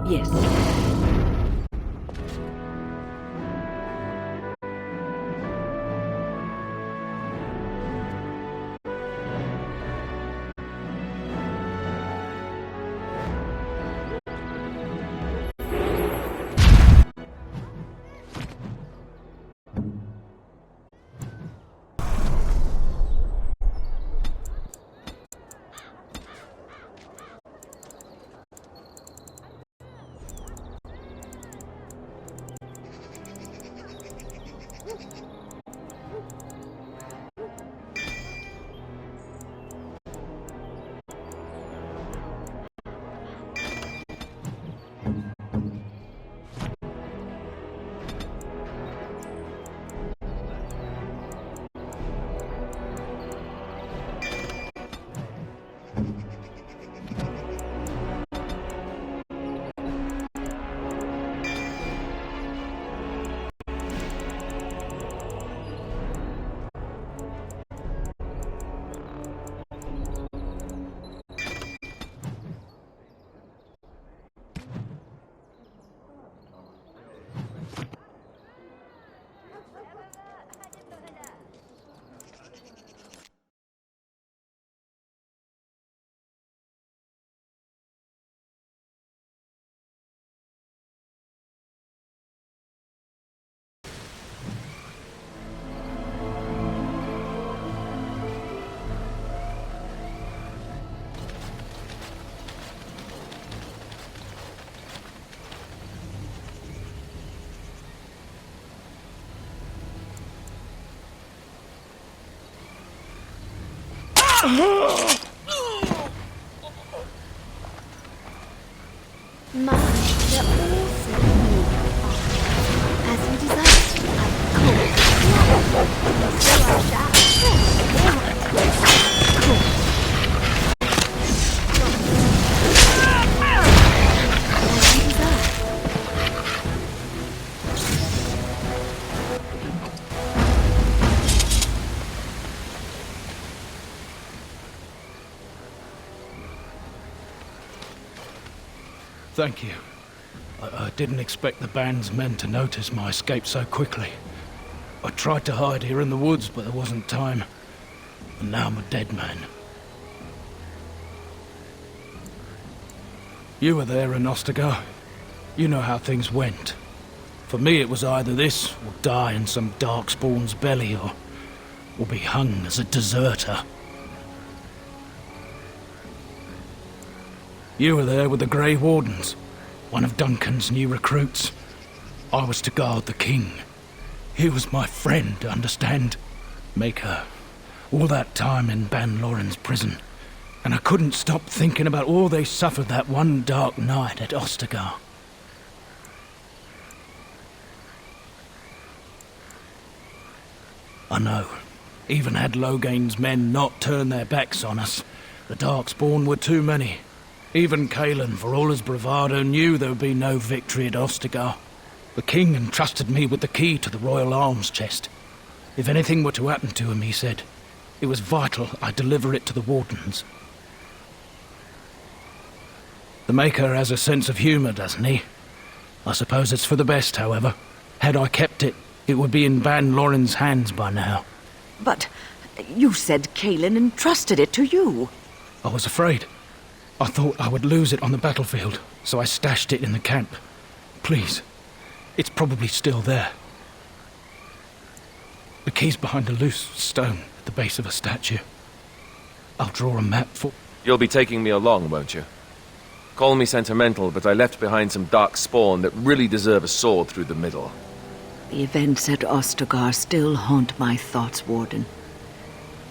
Yes. My, they're all so new. As you desire, I could. So I shall. As you desire. Thank you. I didn't expect the band's men to notice my escape so quickly. I tried to hide here in the woods, but there wasn't time. And now I'm a dead man. You were there in Ostagar. You know how things went. For me, it was either this, or die in some darkspawn's belly, or be hung as a deserter. You were there with the Grey Wardens, one of Duncan's new recruits. I was to guard the king. He was my friend, understand? Maker. All that time in Ban Loren's prison. And I couldn't stop thinking about all they suffered that one dark night at Ostagar. I know. Even had Logain's men not turned their backs on us, the Darkspawn were too many. Even Kalen, for all his bravado, knew there would be no victory at Ostagar. The king entrusted me with the key to the royal arms chest. If anything were to happen to him, he said, it was vital I deliver it to the wardens. The Maker has a sense of humour, doesn't he? I suppose it's for the best, however. Had I kept it, it would be in Ban Loren's hands by now. But you said Kalen entrusted it to you. I was afraid. I thought I would lose it on the battlefield, so I stashed it in the camp. Please, it's probably still there. The key's behind a loose stone at the base of a statue. I'll draw a map for... You'll be taking me along, won't you? Call me sentimental, but I left behind some dark spawn that really deserve a sword through the middle. The events at Ostagar still haunt my thoughts, Warden.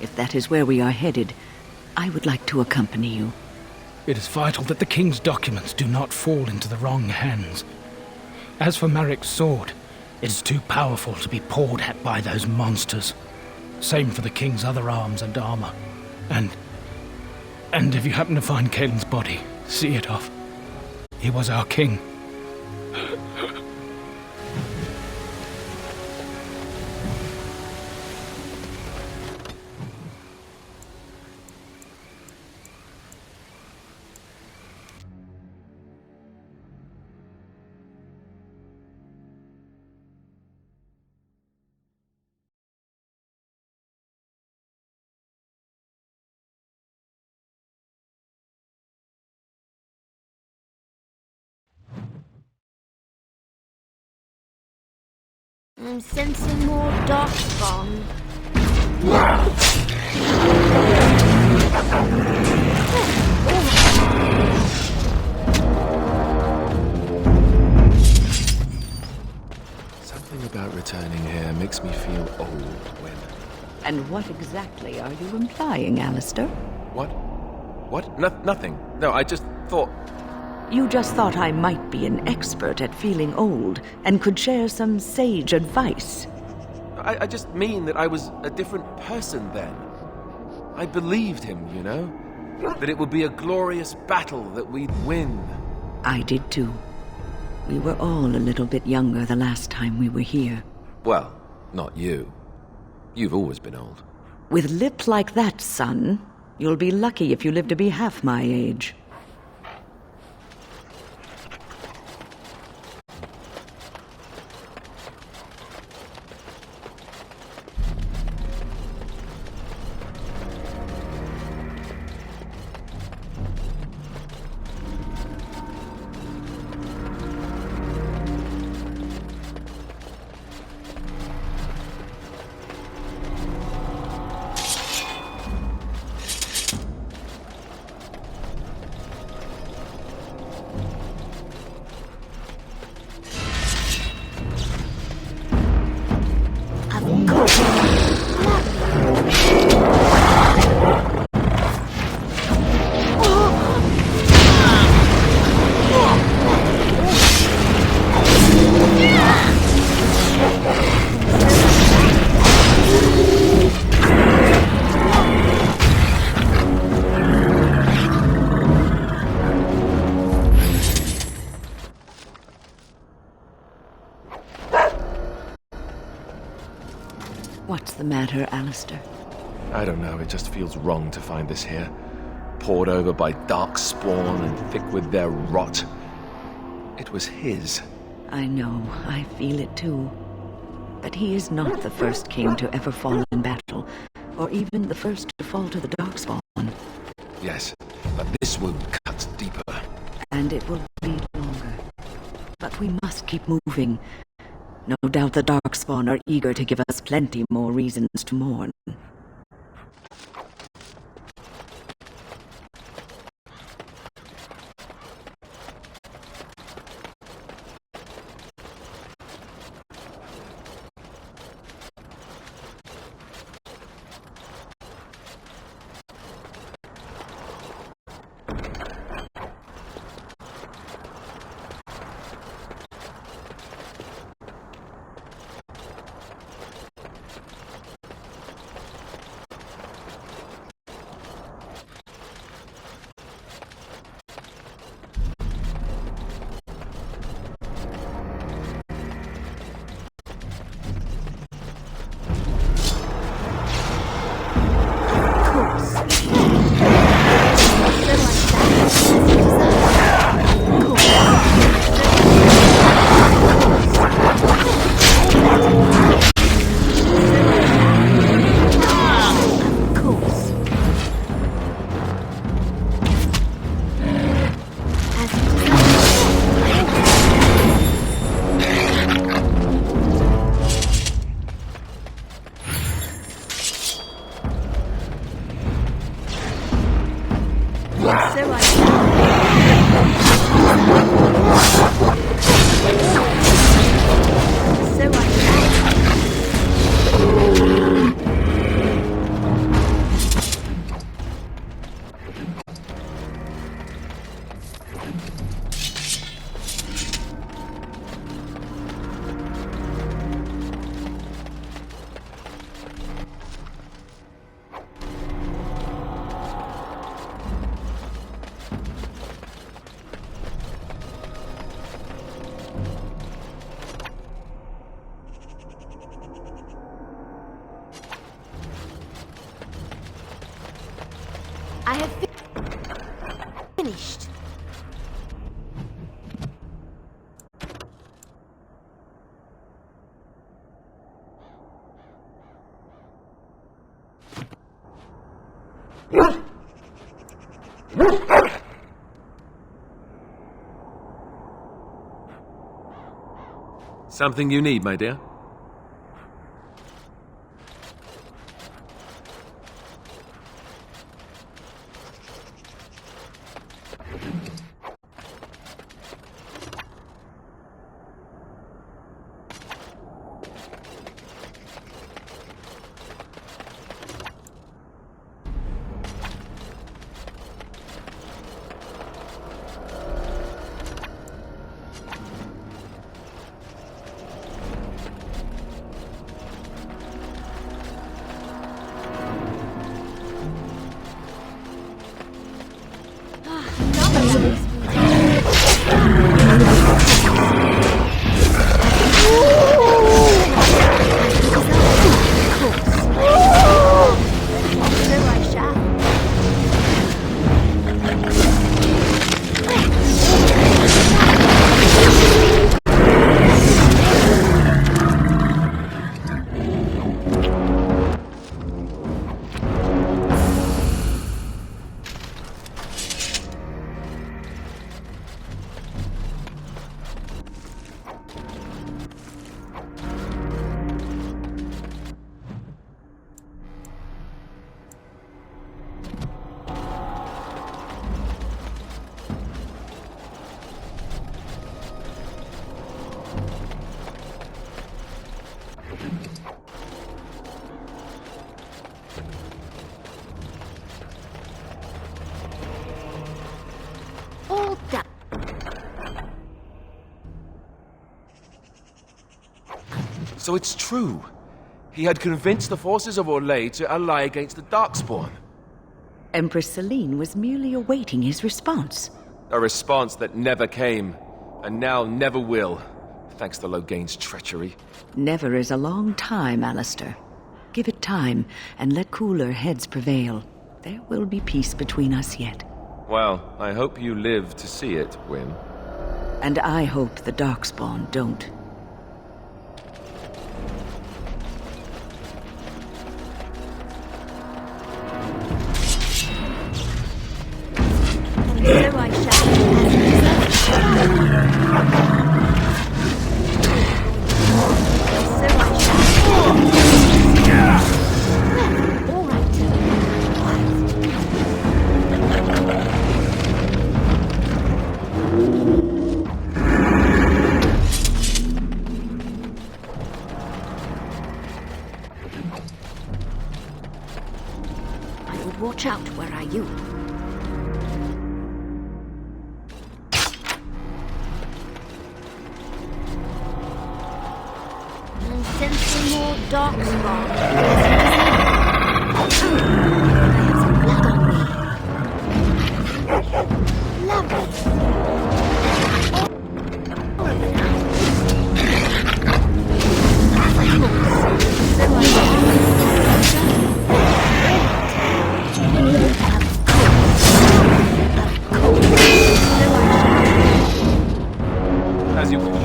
If that is where we are headed, I would like to accompany you. It is vital that the king's documents do not fall into the wrong hands. As for Marik's sword, it is too powerful to be pawed at by those monsters. Same for the king's other arms and armor. And if you happen to find Kalen's body, see it off. He was our king. I'm sensing more darkspawn. Something about returning here makes me feel old, Win. And what exactly are you implying, Alistair? What? What? Nothing. No, I just thought... You just thought I might be an expert at feeling old and could share some sage advice. I just mean that I was a different person then. I believed him, you know? That it would be a glorious battle, that we'd win. I did too. We were all a little bit younger the last time we were here. Well, not you. You've always been old. With lips like that, son, you'll be lucky if you live to be half my age. What's the matter, Alistair? I don't know, it just feels wrong to find this here. Poured over by dark spawn and thick with their rot. It was his. I know, I feel it too. But he is not the first king to ever fall in battle, or even the first to fall to the darkspawn. Yes, but this wound cuts deeper. And it will bleed longer. But we must keep moving. No doubt the darkspawn are eager to give us plenty more reasons to mourn. I have finished. Something you need, my dear? So it's true. He had convinced the forces of Orlais to ally against the Darkspawn. Empress Celine was merely awaiting his response. A response that never came, and now never will, thanks to Loghain's treachery. Never is a long time, Alistair. Give it time, and let cooler heads prevail. There will be peace between us yet. Well, I hope you live to see it, Wynne. And I hope the Darkspawn don't. And so I All right. I would watch out, where are you? I'm sensing more darkspawn. I have some blood on me. Lovely. As you wish.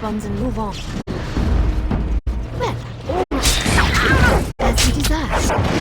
ones and move on. Well, all right. As you deserve.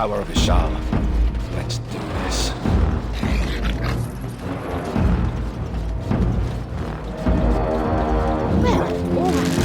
power of Ishal. Let's do this. Well, all right.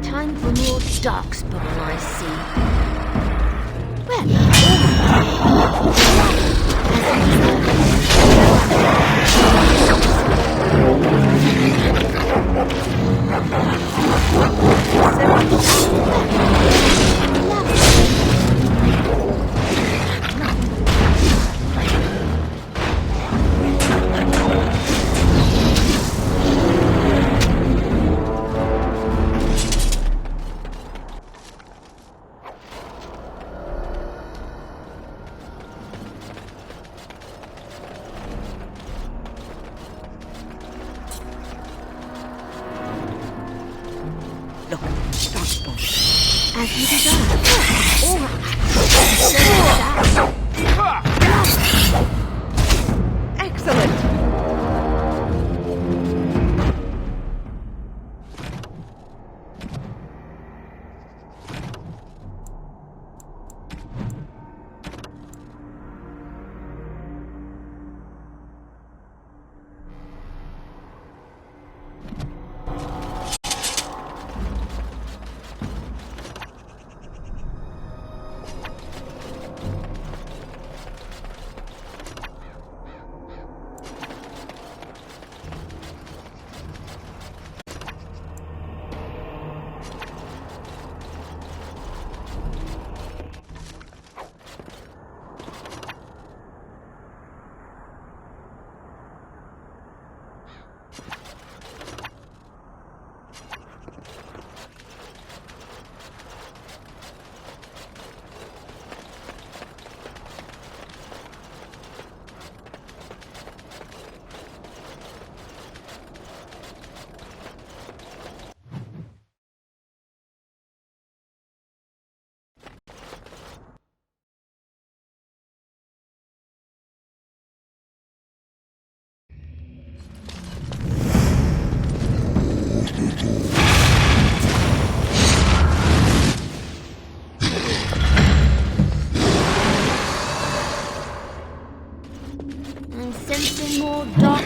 Time for more darkspawn, I see. Look, darkspawn. As you desire. All right. Excellent! I'm sensing more dark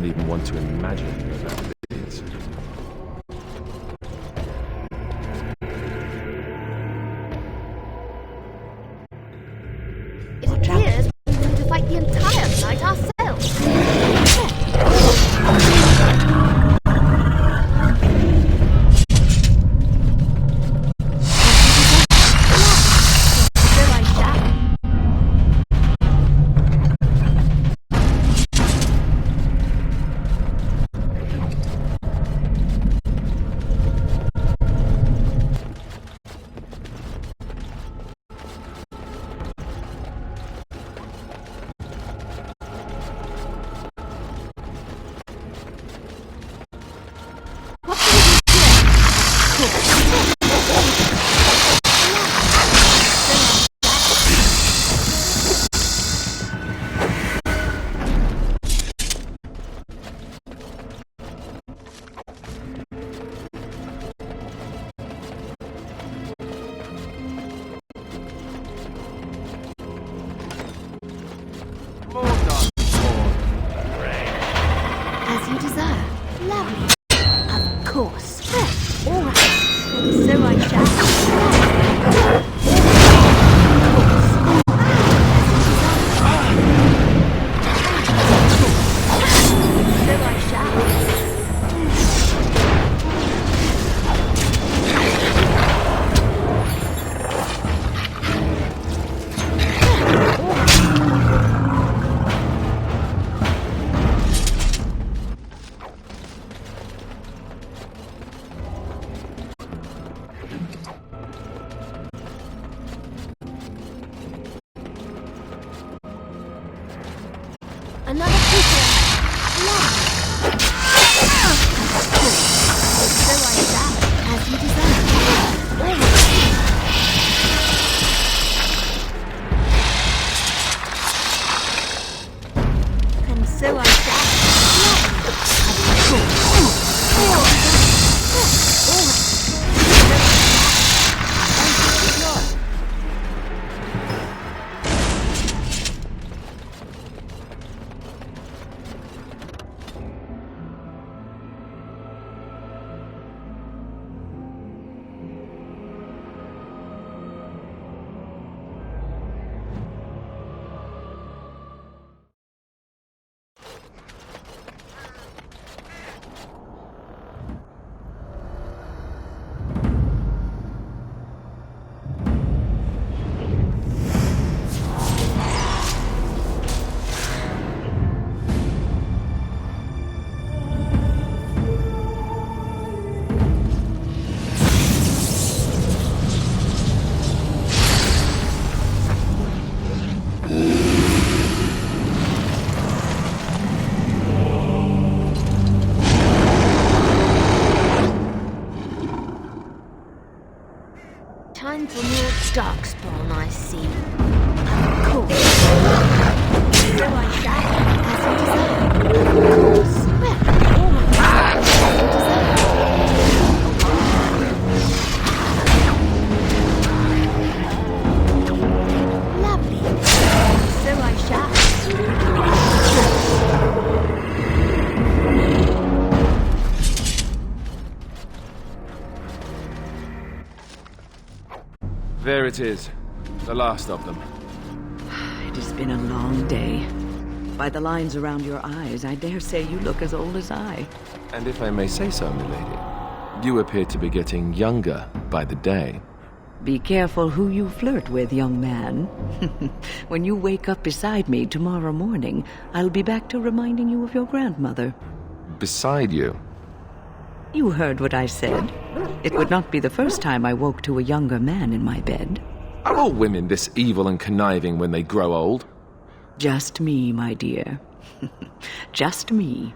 don't even want to imagine where that is. It appears we're going to fight the entire night ourselves. So I shall. As you desire. Lovely. Of course. All right. So I shall. So I shall. Another creature. Lovely. So I shall. As you desire. All right. And so I shall. Time for more darkspawn, I see. Of course. So I shall, as you desire. Of course. Well, all right. As you desire. Lovely. So I shall. There it is. The last of them. It has been a long day. By the lines around your eyes, I dare say you look as old as I. And if I may say so, milady, you appear to be getting younger by the day. Be careful who you flirt with, young man. When you wake up beside me tomorrow morning, I'll be back to reminding you of your grandmother. Beside you? You heard what I said. It would not be the first time I woke to a younger man in my bed. Are all women this evil and conniving when they grow old? Just me, my dear. Just me.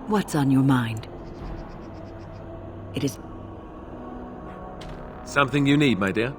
What's on your mind? It is... Something you need, my dear?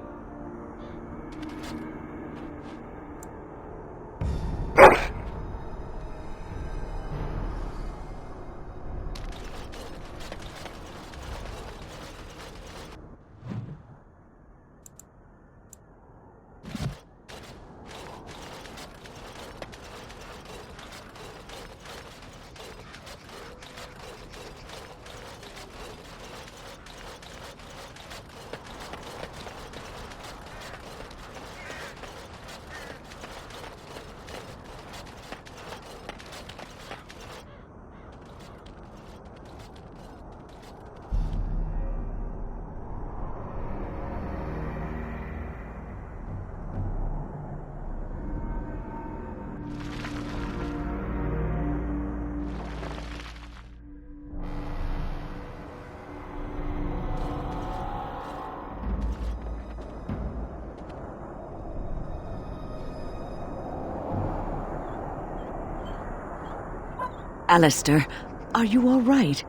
Alistair, are you all right?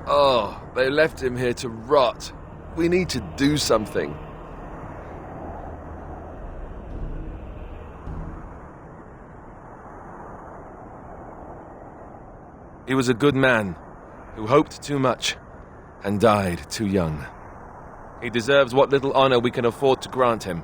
Oh, they left him here to rot. We need to do something. He was a good man who hoped too much and died too young. He deserves what little honor we can afford to grant him.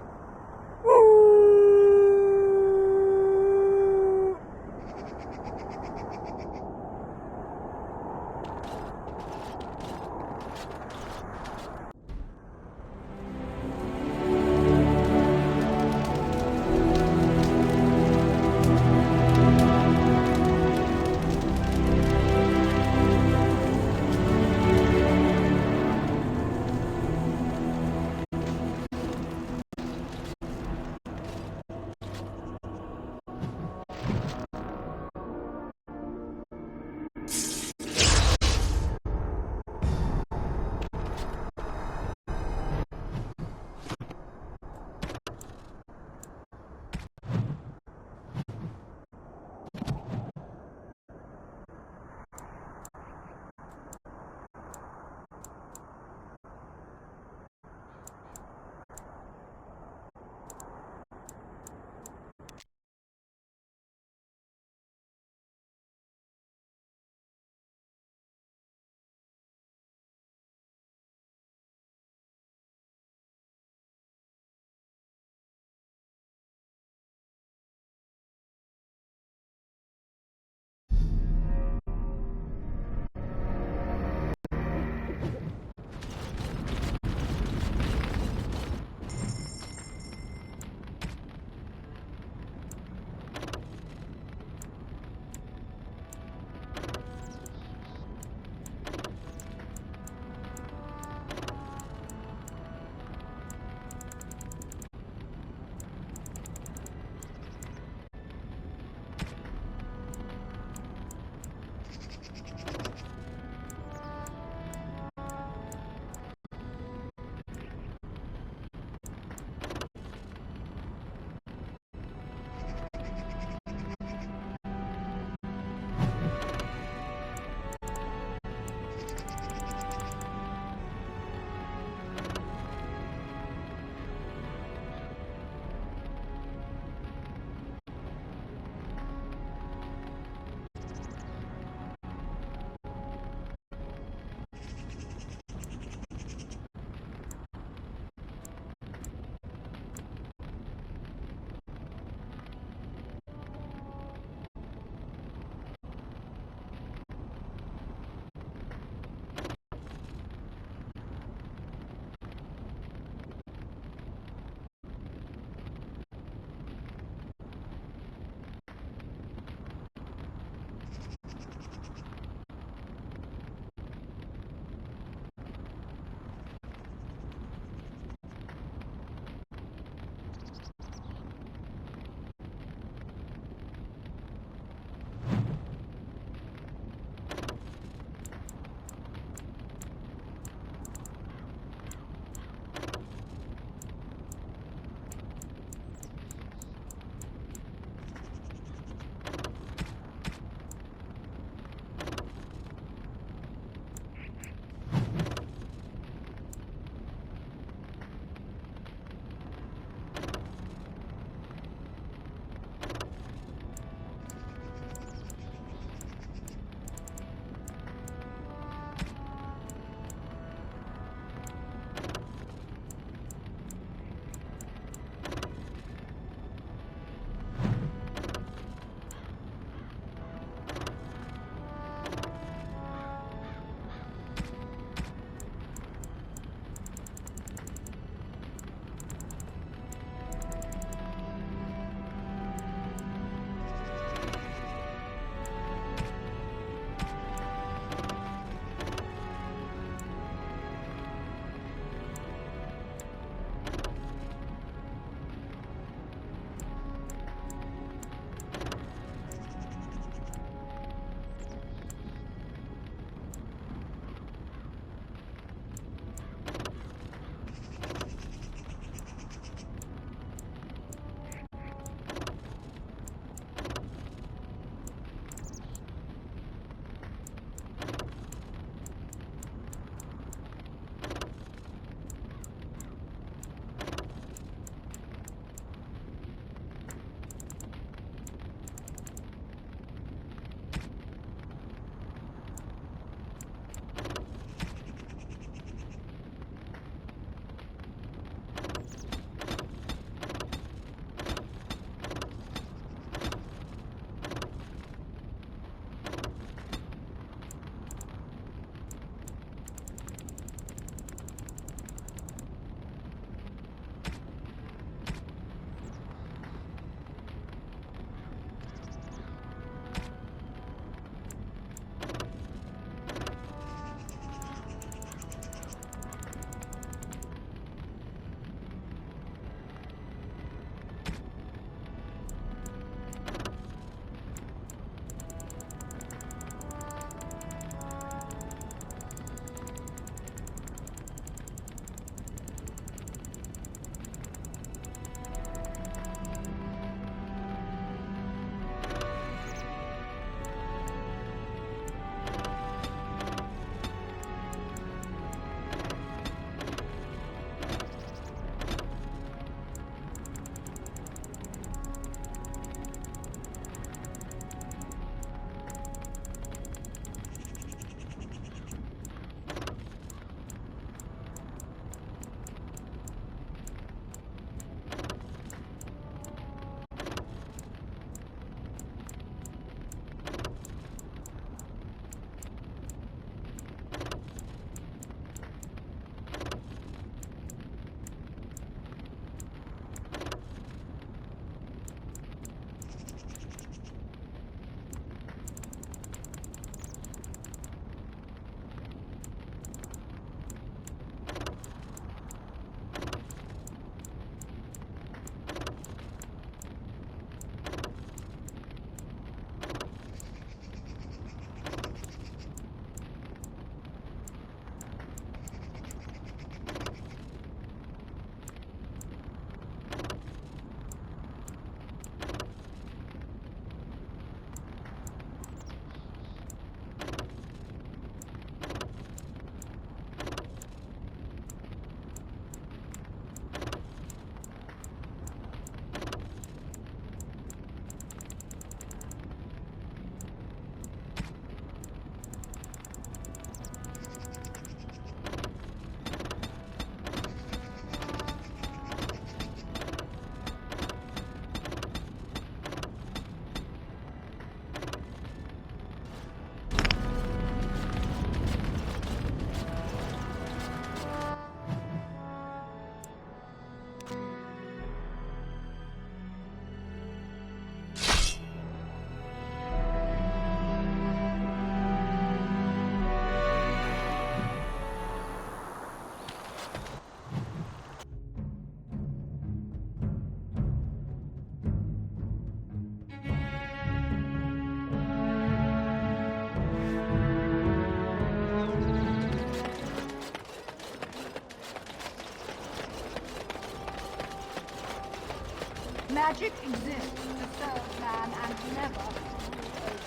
magic exists to serve man and never.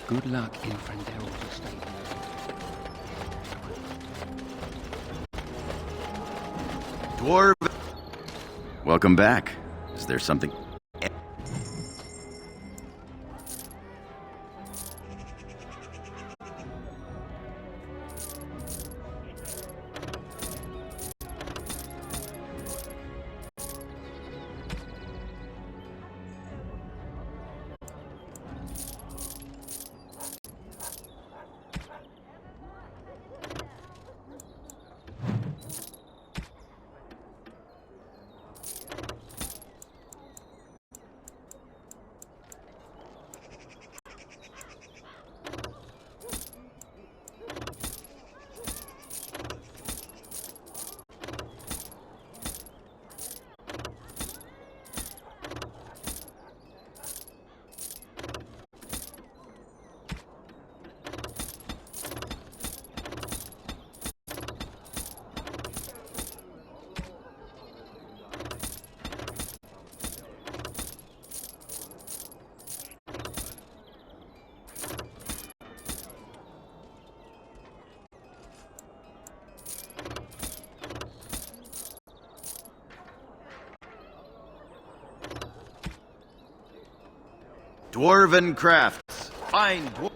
Good luck in Frendero's estate. Dwarf! Welcome back. Is there something... Dwarven crafts. Fine dwarf...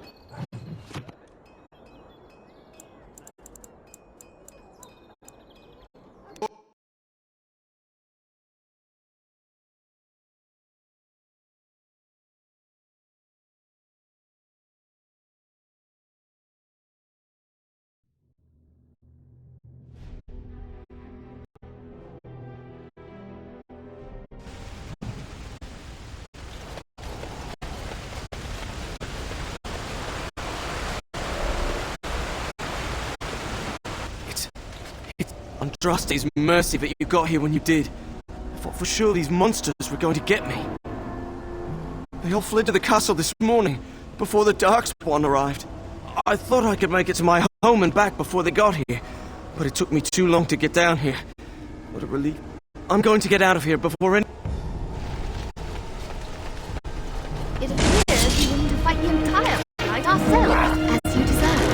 Andraste's mercy that you got here when you did. I thought for sure these monsters were going to get me. They all fled to the castle this morning, before the Darkspawn arrived. I thought I could make it to my home and back before they got here, but it took me too long to get down here. What a relief. I'm going to get out of here before any... It appears we need to fight the entire fight ourselves, as you deserve.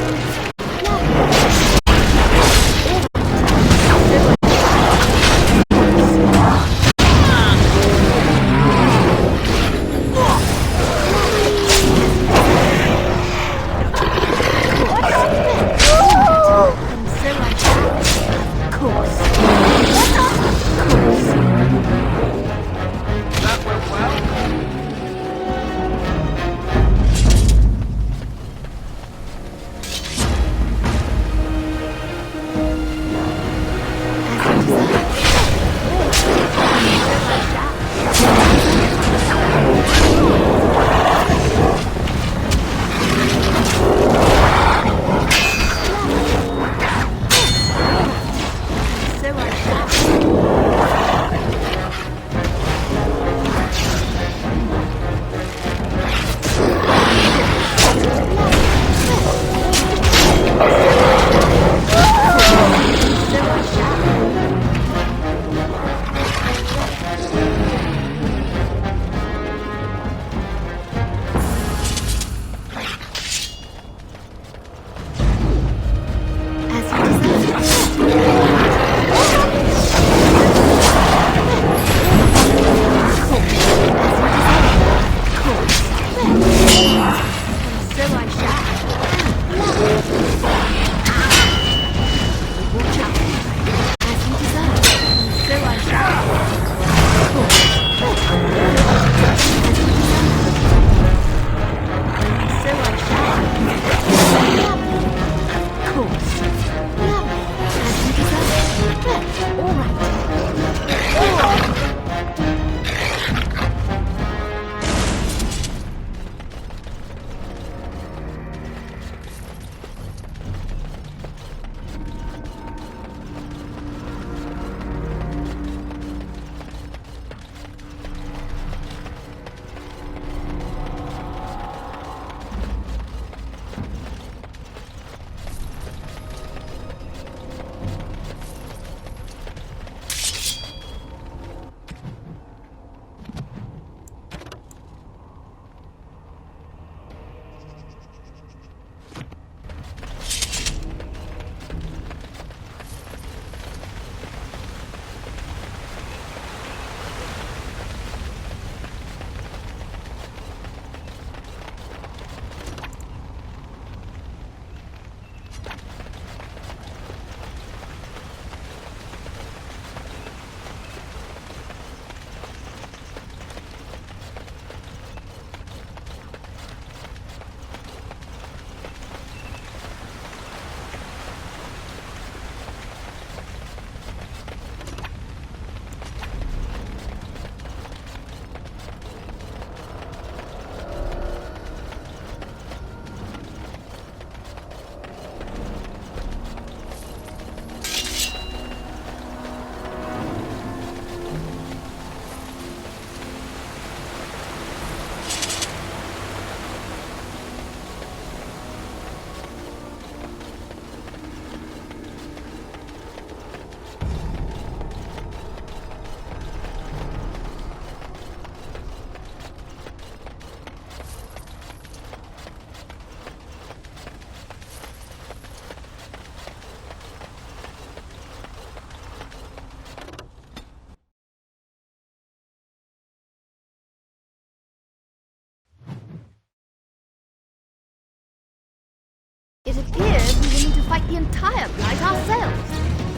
It appears we will need to fight the entire blight ourselves.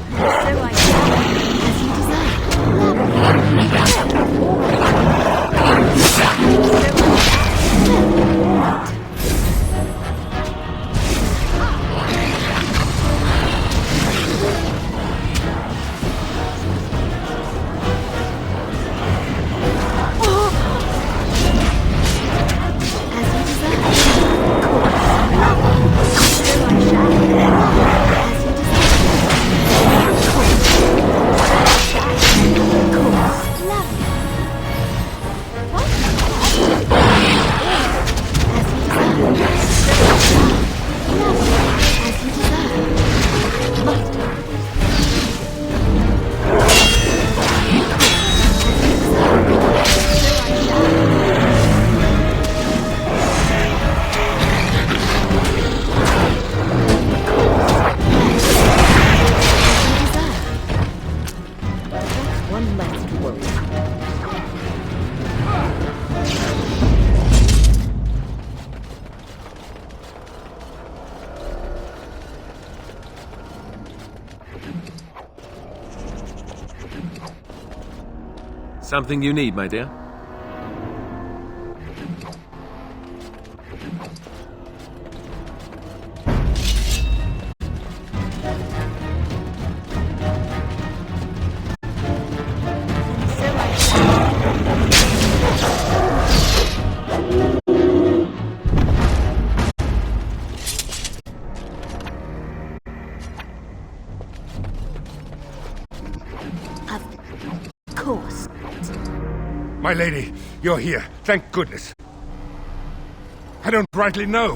And so I shall, as you Something you need, my dear? Of course. My lady, you're here. Thank goodness. I don't rightly know.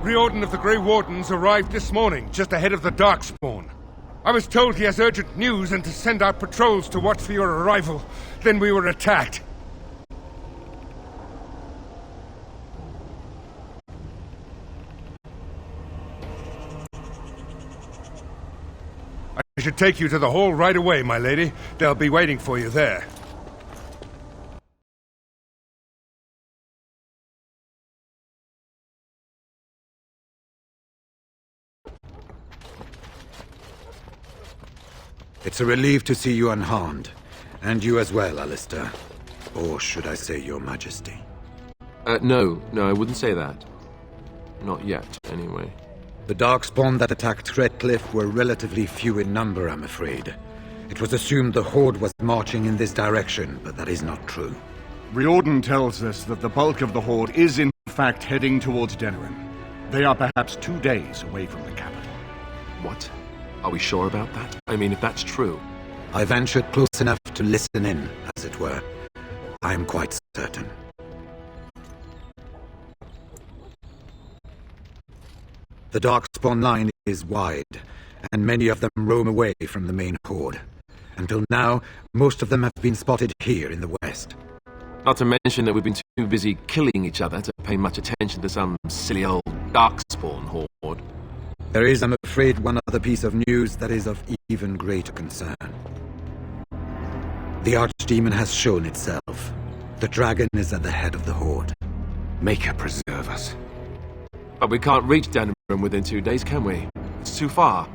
Riordan of the Grey Wardens arrived this morning, just ahead of the Darkspawn. I was told he has urgent news and to send out patrols to watch for your arrival. Then we were attacked. I should take you to the hall right away, my lady. They'll be waiting for you there. It's a relief to see you unharmed. And you as well, Alistair. Or should I say your majesty? No, I wouldn't say that. Not yet, anyway. The Darkspawn that attacked Redcliffe were relatively few in number, I'm afraid. It was assumed the Horde was marching in this direction, but that is not true. Riordan tells us that the bulk of the Horde is in fact heading towards Denerim. They are perhaps 2 days away from the capital. What? Are we sure about that? I mean, if that's true... I ventured close enough to listen in, as it were. I am quite certain. The Darkspawn line is wide, and many of them roam away from the main Horde. Until now, most of them have been spotted here in the west. Not to mention that we've been too busy killing each other to pay much attention to some silly old Darkspawn Horde. There is, I'm afraid, one other piece of news that is of even greater concern. The Archdemon has shown itself. The dragon is at the head of the Horde. Maker preserve us. But we can't reach Denerim within 2 days, can we? It's too far.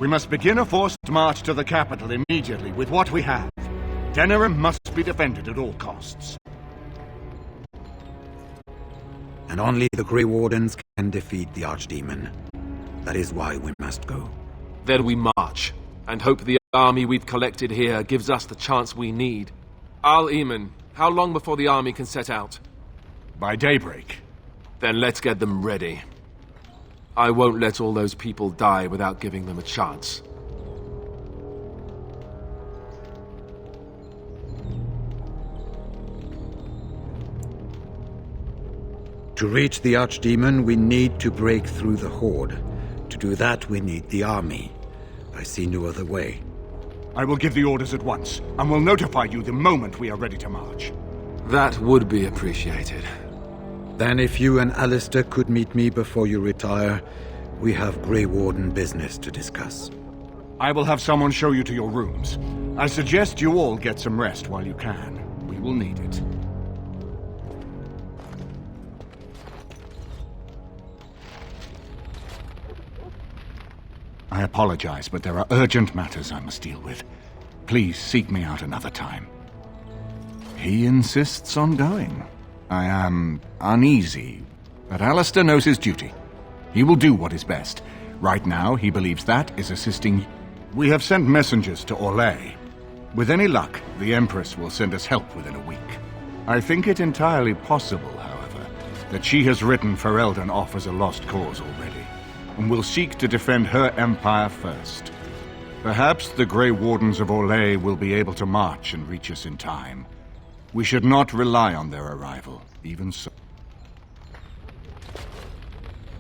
We must begin a forced march to the capital immediately with what we have. Denerim must be defended at all costs. And only the Grey Wardens can defeat the Archdemon. That is why we must go. Then we march, and hope the army we've collected here gives us the chance we need. Al-Eamon, how long before the army can set out? By daybreak. Then let's get them ready. I won't let all those people die without giving them a chance. To reach the Archdemon, we need to break through the Horde. To do that, we need the army. I see no other way. I will give the orders at once, and will notify you the moment we are ready to march. That would be appreciated. Then if you and Alistair could meet me before you retire, we have Grey Warden business to discuss. I will have someone show you to your rooms. I suggest you all get some rest while you can. We will need it. I apologize, but there are urgent matters I must deal with. Please seek me out another time. He insists on going. I am uneasy, but Alistair knows his duty. He will do what is best. Right now, he believes that is assisting. We have sent messengers to Orlais. With any luck, the Empress will send us help within a week. I think it entirely possible, however, that she has written Ferelden off as a lost cause already, and will seek to defend her empire first. Perhaps the Grey Wardens of Orlais will be able to march and reach us in time. We should not rely on their arrival, even so.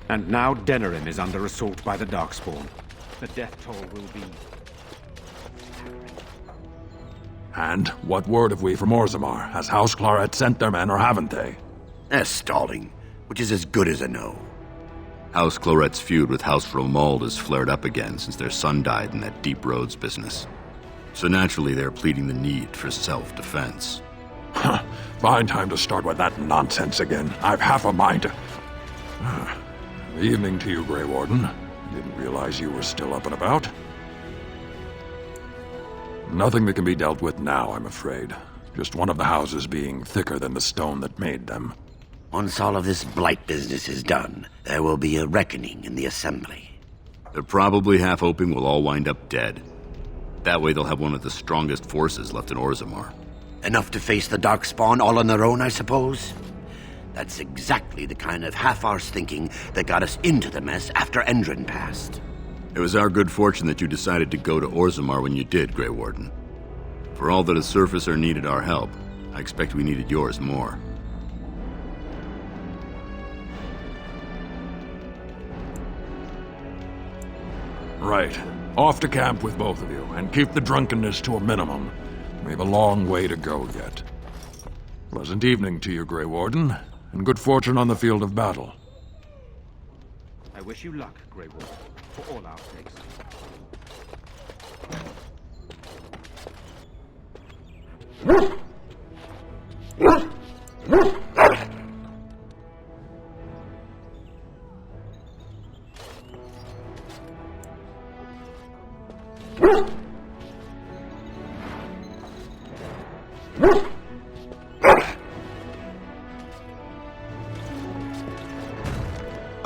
And now Denerim is under assault by the Darkspawn. The death toll will be... And what word have we from Orzammar? Has House Claret sent their men, or haven't they? They're stalling, which is as good as a no. House Claret's feud with House Romuald has flared up again since their son died in that Deep Roads business. So naturally they're pleading the need for self-defense. Fine time to start with that nonsense again. I've half a mind to... Evening to you, Grey Warden. Didn't realize you were still up and about. Nothing that can be dealt with now, I'm afraid. Just one of the houses being thicker than the stone that made them. Once all of this blight business is done, there will be a reckoning in the Assembly. They're probably half hoping we'll all wind up dead. That way they'll have one of the strongest forces left in Orzammar. Enough to face the Darkspawn all on their own, I suppose? That's exactly the kind of half-arsed thinking that got us into the mess after Endrin passed. It was our good fortune that you decided to go to Orzammar when you did, Grey Warden. For all that a surfacer needed our help, I expect we needed yours more. Right. Off to camp with both of you, and keep the drunkenness to a minimum. We have a long way to go yet. Pleasant evening to you, Grey Warden, and good fortune on the field of battle. I wish you luck, Grey Warden, for all our sakes.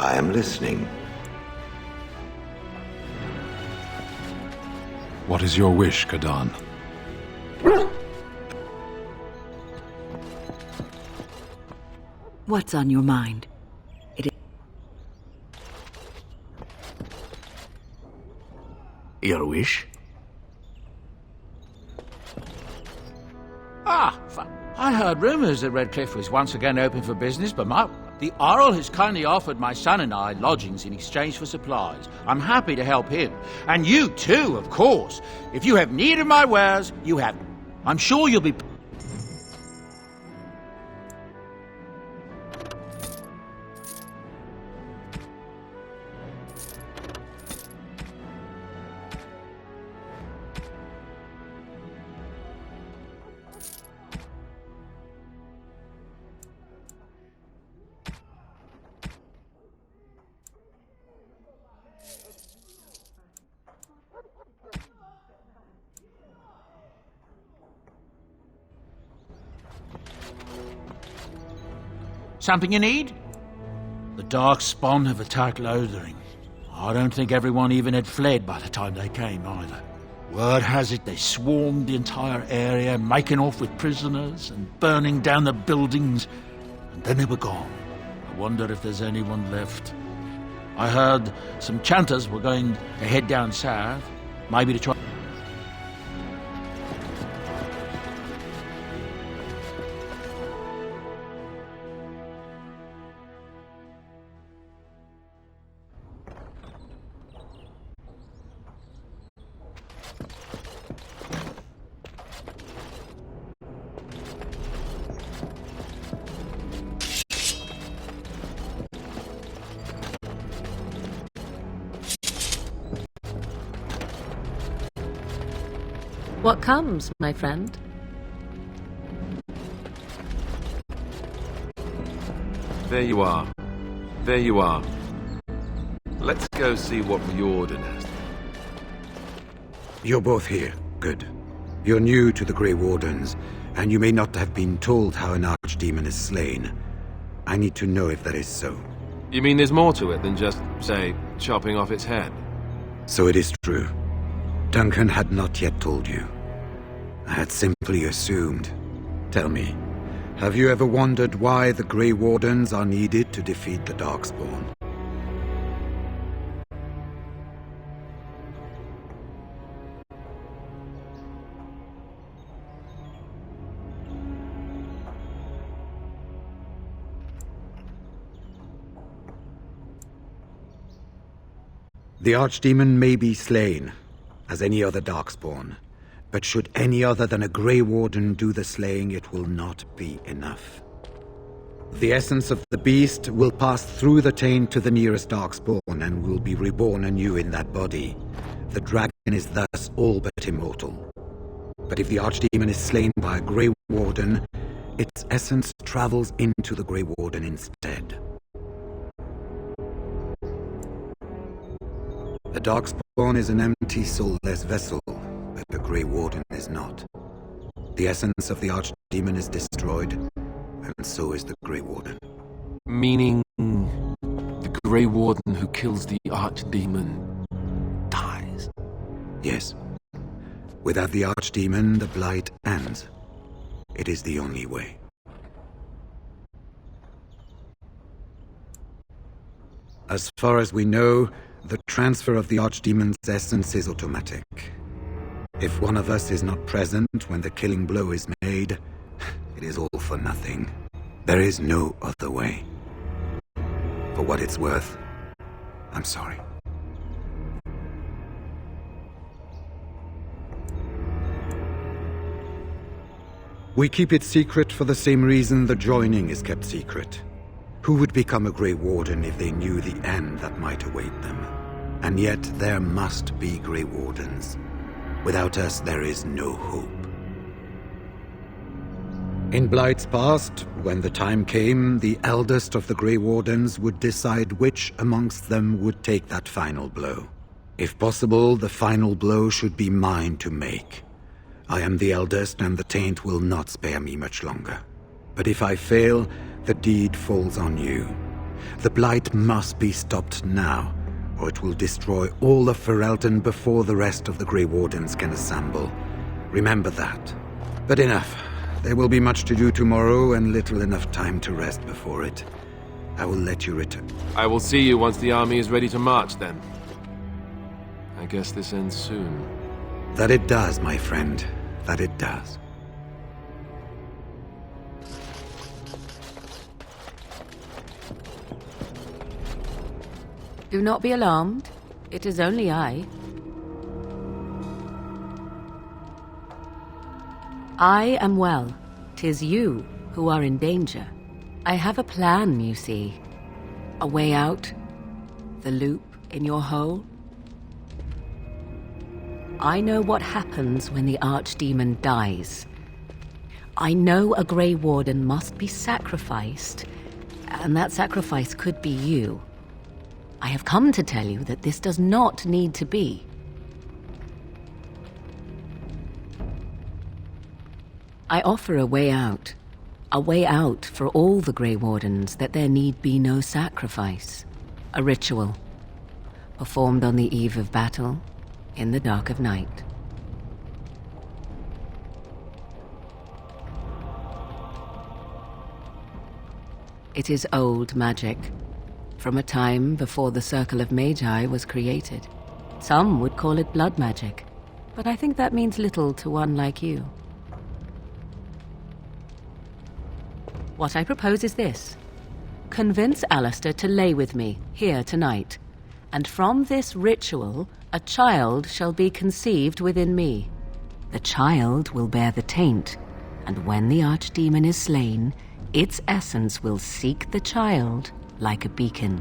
I am listening. What is your wish, Kadan? What's on your mind? Your wish? I heard rumors that Redcliffe was once again open for business, but the Earl has kindly offered my son and I lodgings in exchange for supplies. I'm happy to help him. And you too, of course. If you have need of my wares, you have... I'm sure you'll be... Something you need? The Darkspawn have attacked Lothering. I don't think everyone even had fled by the time they came, either. Word has it they swarmed the entire area, making off with prisoners and burning down the buildings, and then they were gone. I wonder if there's anyone left. I heard some chanters were going to head down south, maybe to try... What comes, my friend? There you are. There you are. Let's go see what Riordan has. You're both here. Good. You're new to the Grey Wardens, and you may not have been told how an archdemon is slain. I need to know if that is so. You mean there's more to it than just, say, chopping off its head? So it is true. Duncan had not yet told you. I had simply assumed. Tell me, have you ever wondered why the Grey Wardens are needed to defeat the Darkspawn? The Archdemon may be slain, as any other Darkspawn, but should any other than a Grey Warden do the slaying, it will not be enough. The essence of the beast will pass through the taint to the nearest Darkspawn and will be reborn anew in that body. The dragon is thus all but immortal. But if the Archdemon is slain by a Grey Warden, its essence travels into the Grey Warden instead. A Darkspawn is an empty, soulless vessel, but the Grey Warden is not. The essence of the Archdemon is destroyed, and so is the Grey Warden. Meaning, the Grey Warden who kills the Archdemon dies? Yes. Without the Archdemon, the Blight ends. It is the only way. As far as we know, the transfer of the Archdemon's essence is automatic. If one of us is not present when the killing blow is made, it is all for nothing. There is no other way. For what it's worth, I'm sorry. We keep it secret for the same reason the joining is kept secret. Who would become a Grey Warden if they knew the end that might await them? And yet there must be Grey Wardens. Without us, there is no hope. In Blight's past, when the time came, the eldest of the Grey Wardens would decide which amongst them would take that final blow. If possible, the final blow should be mine to make. I am the eldest, and the taint will not spare me much longer. But if I fail, the deed falls on you. The Blight must be stopped now, or it will destroy all of Ferelden before the rest of the Grey Wardens can assemble. Remember that. But enough. There will be much to do tomorrow, and little enough time to rest before it. I will let you return. I will see you once the army is ready to march, then. I guess this ends soon. That it does, my friend. That it does. Do not be alarmed. It is only I. I am well. 'Tis you who are in danger. I have a plan, you see. A way out. The loop in your hole. I know what happens when the Archdemon dies. I know a Grey Warden must be sacrificed, and that sacrifice could be you. I have come to tell you that this does not need to be. I offer a way out for all the Grey Wardens, that there need be no sacrifice. A ritual, performed on the eve of battle, in the dark of night. It is old magic, from a time before the Circle of Magi was created. Some would call it blood magic, but I think that means little to one like you. What I propose is this. Convince Alistair to lay with me, here tonight, and from this ritual, a child shall be conceived within me. The child will bear the taint, and when the Archdemon is slain, its essence will seek the child like a beacon.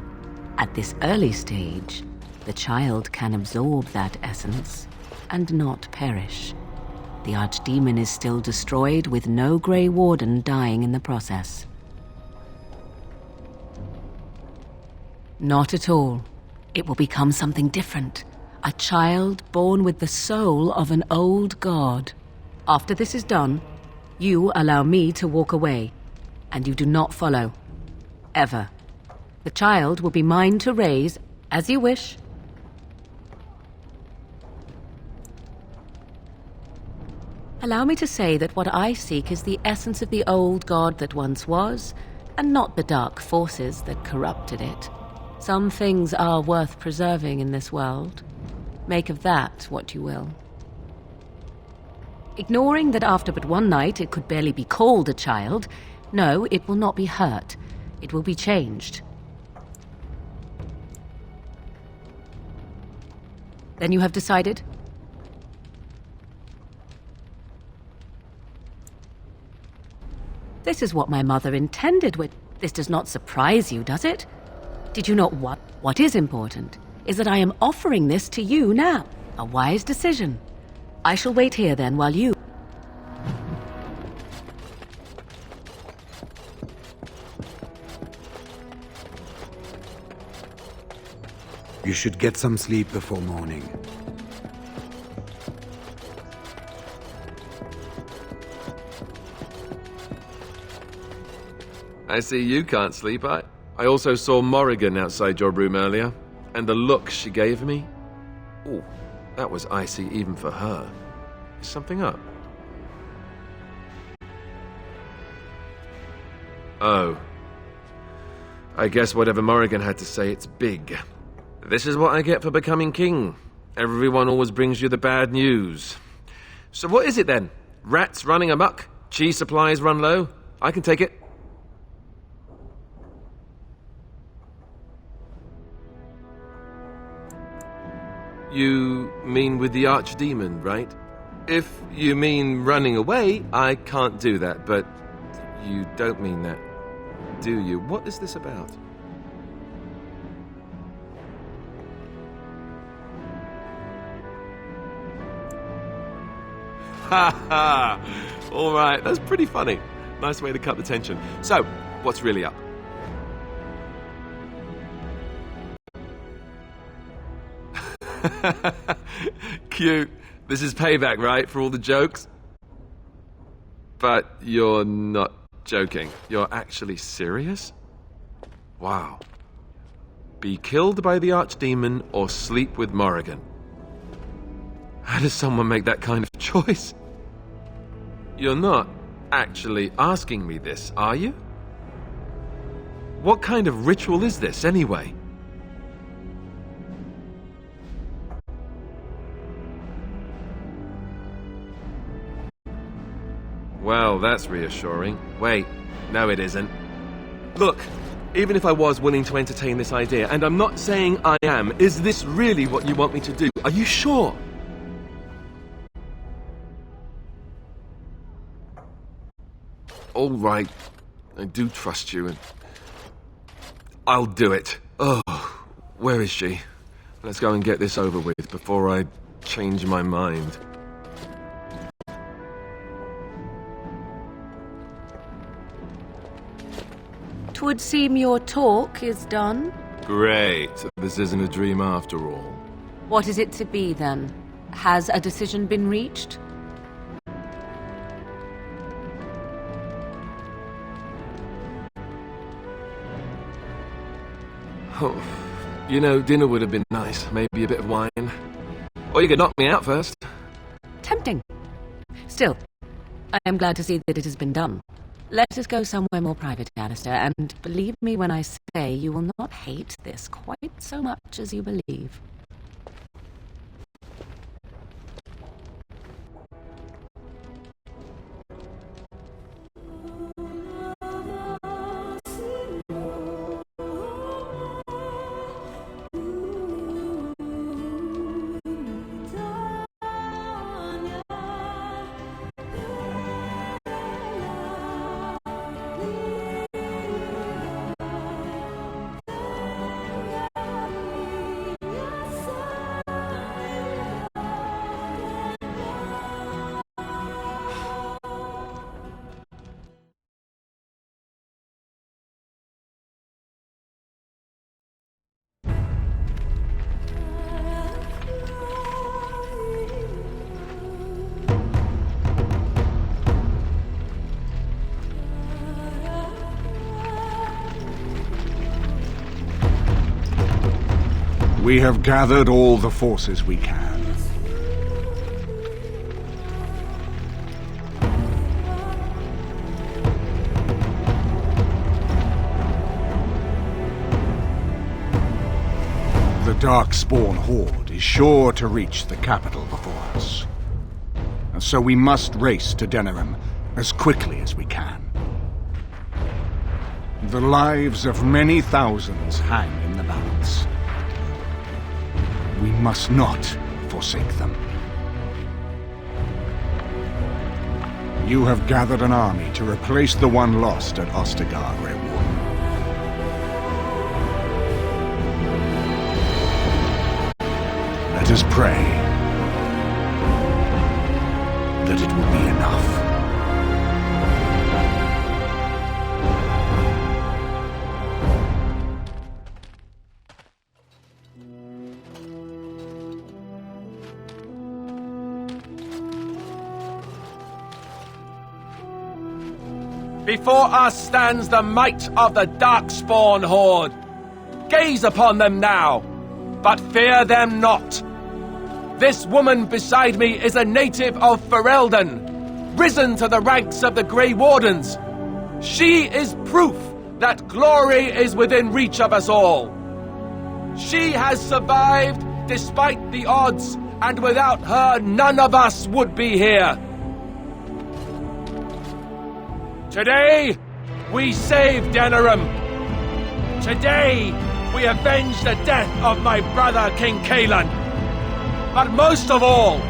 At this early stage, the child can absorb that essence and not perish. The Archdemon is still destroyed, with no Grey Warden dying in the process. Not at all. It will become something different. A child born with the soul of an old god. After this is done, you allow me to walk away, and you do not follow. Ever. The child will be mine to raise, as you wish. Allow me to say that what I seek is the essence of the old god that once was, and not the dark forces that corrupted it. Some things are worth preserving in this world. Make of that what you will. Ignoring that after but one night it could barely be called a child, no, it will not be hurt. It will be changed. Then you have decided? This is what my mother intended with... This does not surprise you, does it? Did you not what is important is that I am offering this to you now. A wise decision. I shall wait here then while you... You should get some sleep before morning. I see you can't sleep. I also saw Morrigan outside your room earlier, and the look she gave me. Ooh, that was icy even for her. Is something up? Oh. I guess whatever Morrigan had to say, it's big. This is what I get for becoming king. Everyone always brings you the bad news. So what is it then? Rats running amok? Cheese supplies run low? I can take it. You mean with the archdemon, right? If you mean running away, I can't do that, but you don't mean that, do you? What is this about? Ha ha! Alright, that's pretty funny. Nice way to cut the tension. So, what's really up? Cute. This is payback, right, for all the jokes? But you're not joking. You're actually serious? Wow. Be killed by the archdemon or sleep with Morrigan. How does someone make that kind of choice? You're not actually asking me this, are you? What kind of ritual is this, anyway? Well, that's reassuring. Wait, no it isn't. Look, even if I was willing to entertain this idea, and I'm not saying I am, is this really what you want me to do? Are you sure? All right, I do trust you, and I'll do it. Oh, where is she? Let's go and get this over with before I change my mind. 'Twould seem your talk is done. Great. This isn't a dream after all. What is it to be, then? Has a decision been reached? Oh, you know, dinner would have been nice. Maybe a bit of wine. Or you could knock me out first. Tempting. Still, I am glad to see that it has been done. Let us go somewhere more private, Alistair, and believe me when I say you will not hate this quite so much as you believe. We have gathered all the forces we can. The Darkspawn horde is sure to reach the capital before us. And so we must race to Denerim as quickly as we can. The lives of many thousands hang in the balance. We must not forsake them. You have gathered an army to replace the one lost at Ostagar, Grey Warden. Let us pray that it will be enough. Before us stands the might of the Darkspawn horde. Gaze upon them now, but fear them not. This woman beside me is a native of Ferelden, risen to the ranks of the Grey Wardens. She is proof that glory is within reach of us all. She has survived despite the odds, and without her none of us would be here. Today, we save Denerim. Today, we avenge the death of my brother King Kaelan. But most of all,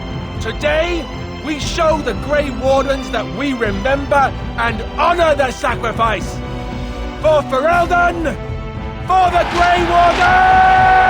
today, we show the Grey Wardens that we remember and honor their sacrifice. For Ferelden, for the Grey Wardens!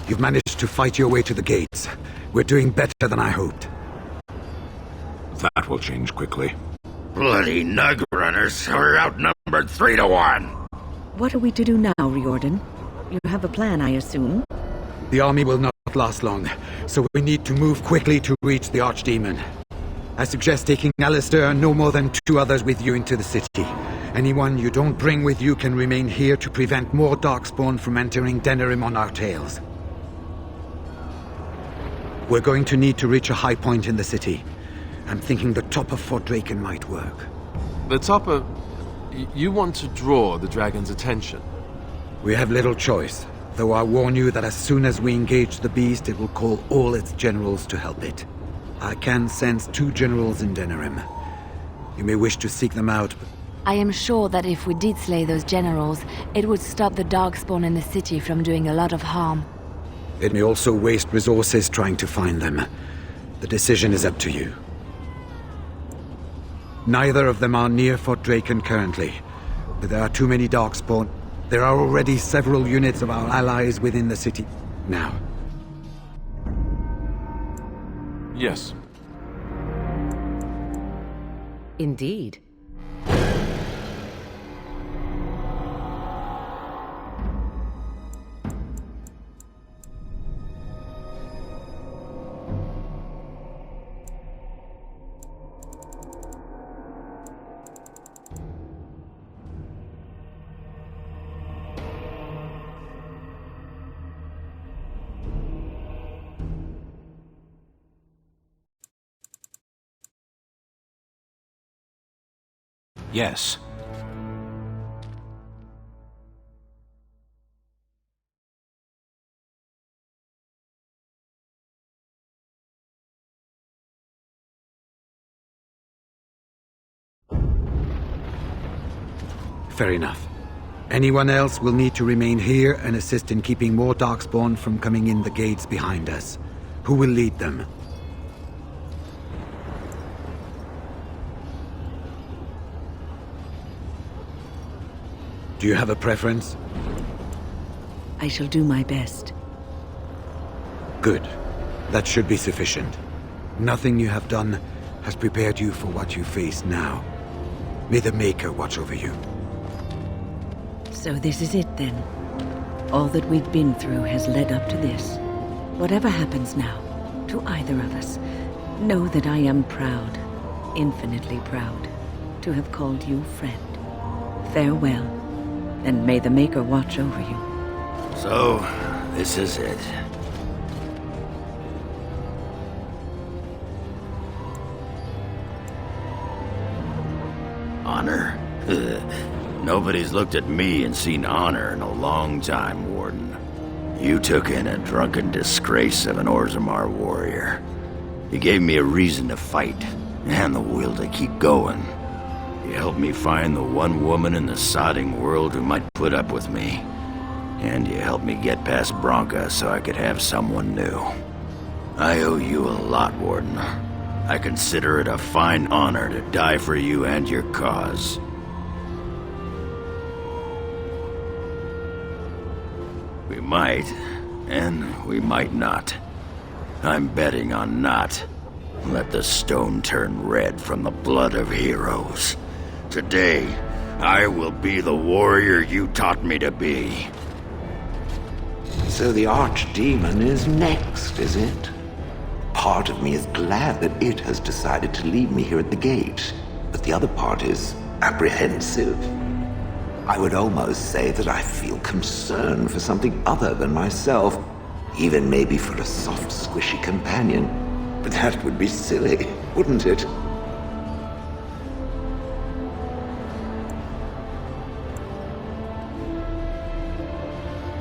You've managed to fight your way to the gates. We're doing better than I hoped. That will change quickly. Bloody nug runners are outnumbered 3 to 1. What are we to do now, Riordan? You have a plan, I assume? The army will not last long, so we need to move quickly to reach the Archdemon. I suggest taking Alistair and no more than 2 others with you into the city. Anyone you don't bring with you can remain here to prevent more Darkspawn from entering Denerim on our tails. We're going to need to reach a high point in the city. I'm thinking the top of Fort Draken might work. The top of... You want to draw the dragon's attention? We have little choice, though I warn you that as soon as we engage the beast, it will call all its generals to help it. I can sense 2 generals in Denerim. You may wish to seek them out, but... I am sure that if we did slay those generals, it would stop the Darkspawn in the city from doing a lot of harm. It may also waste resources trying to find them. The decision is up to you. Neither of them are near Fort Draken currently, but there are too many Darkspawn. There are already several units of our allies within the city now. Yes. Indeed. Yes. Fair enough. Anyone else will need to remain here and assist in keeping more Darkspawn from coming in the gates behind us. Who will lead them? Do you have a preference? I shall do my best. Good. That should be sufficient. Nothing you have done has prepared you for what you face now. May the Maker watch over you. So this is it then. All that we've been through has led up to this. Whatever happens now, to either of us, know that I am proud, infinitely proud, to have called you friend. Farewell, and may the Maker watch over you. So, this is it. Honor? Nobody's looked at me and seen honor in a long time, Warden. You took in a drunken disgrace of an Orzammar warrior. You gave me a reason to fight, and the will to keep going. You helped me find the one woman in the sodding world who might put up with me. And you helped me get past Bronca so I could have someone new. I owe you a lot, Warden. I consider it a fine honor to die for you and your cause. We might, and we might not. I'm betting on not. Let the stone turn red from the blood of heroes. Today, I will be the warrior you taught me to be. So the Archdemon is next, is it? Part of me is glad that it has decided to leave me here at the gate, but the other part is apprehensive. I would almost say that I feel concern for something other than myself, even maybe for a soft, squishy companion. But that would be silly, wouldn't it?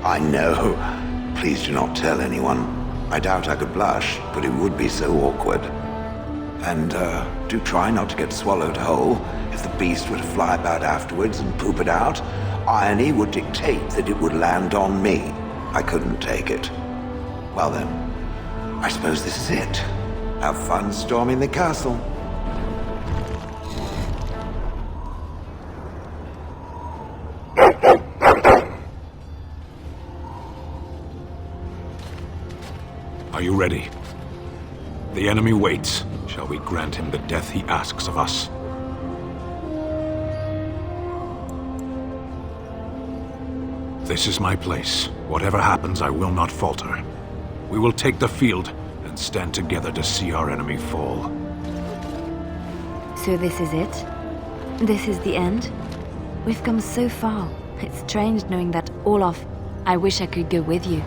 I know. Please do not tell anyone. I doubt I could blush, but it would be so awkward. And, do try not to get swallowed whole. If the beast were to fly about afterwards and poop it out, irony would dictate that it would land on me. I couldn't take it. Well then, I suppose this is it. Have fun storming the castle. Are you ready? The enemy waits. Shall we grant him the death he asks of us? This is my place. Whatever happens, I will not falter. We will take the field and stand together to see our enemy fall. So this is it? This is the end? We've come so far. It's strange knowing that Olaf... I wish I could go with you.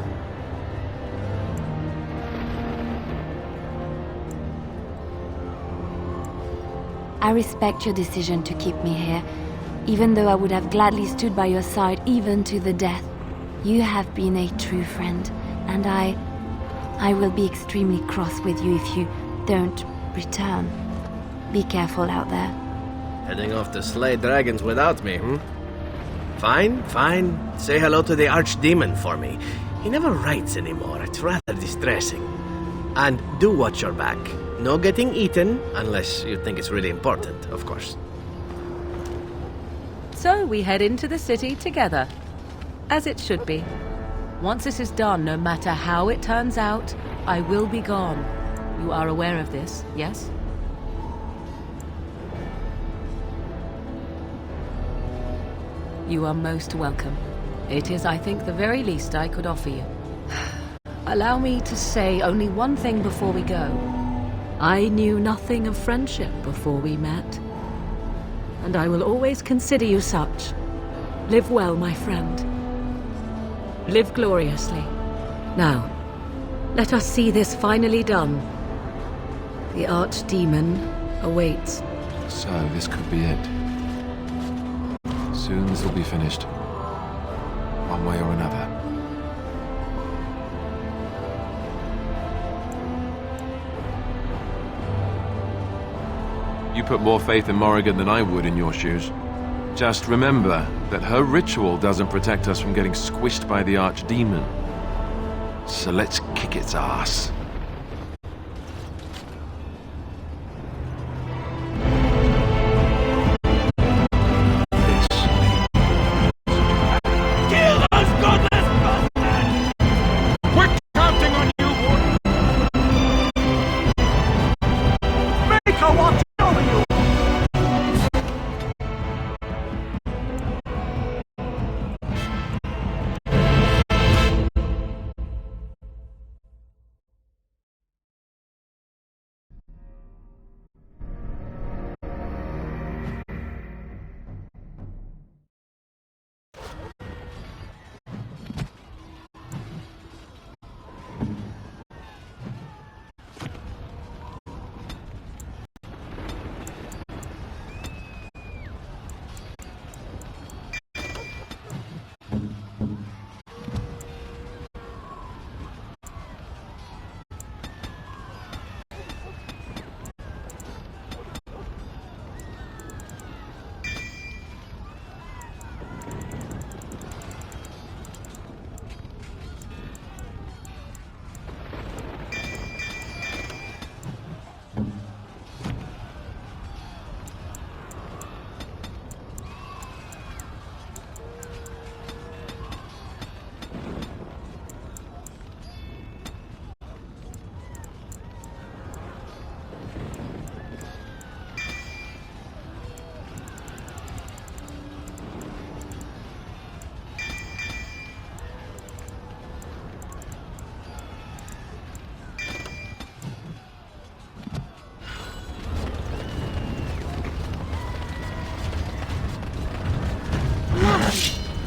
I respect your decision to keep me here, even though I would have gladly stood by your side even to the death. You have been a true friend, and I will be extremely cross with you if you don't return. Be careful out there. Heading off to slay dragons without me, Fine, fine. Say hello to the archdemon for me. He never writes anymore. It's rather distressing. And do watch your back. No getting eaten, unless you think it's really important, of course. So we head into the city together. As it should be. Once this is done, no matter how it turns out, I will be gone. You are aware of this, yes? You are most welcome. It is, I think, the very least I could offer you. Allow me to say only one thing before we go. I knew nothing of friendship before we met. And I will always consider you such. Live well, my friend. Live gloriously. Now, let us see this finally done. The archdemon awaits. So, this could be it. Soon this will be finished. One way or another. You put more faith in Morrigan than I would in your shoes. Just remember that her ritual doesn't protect us from getting squished by the archdemon. So let's kick its ass.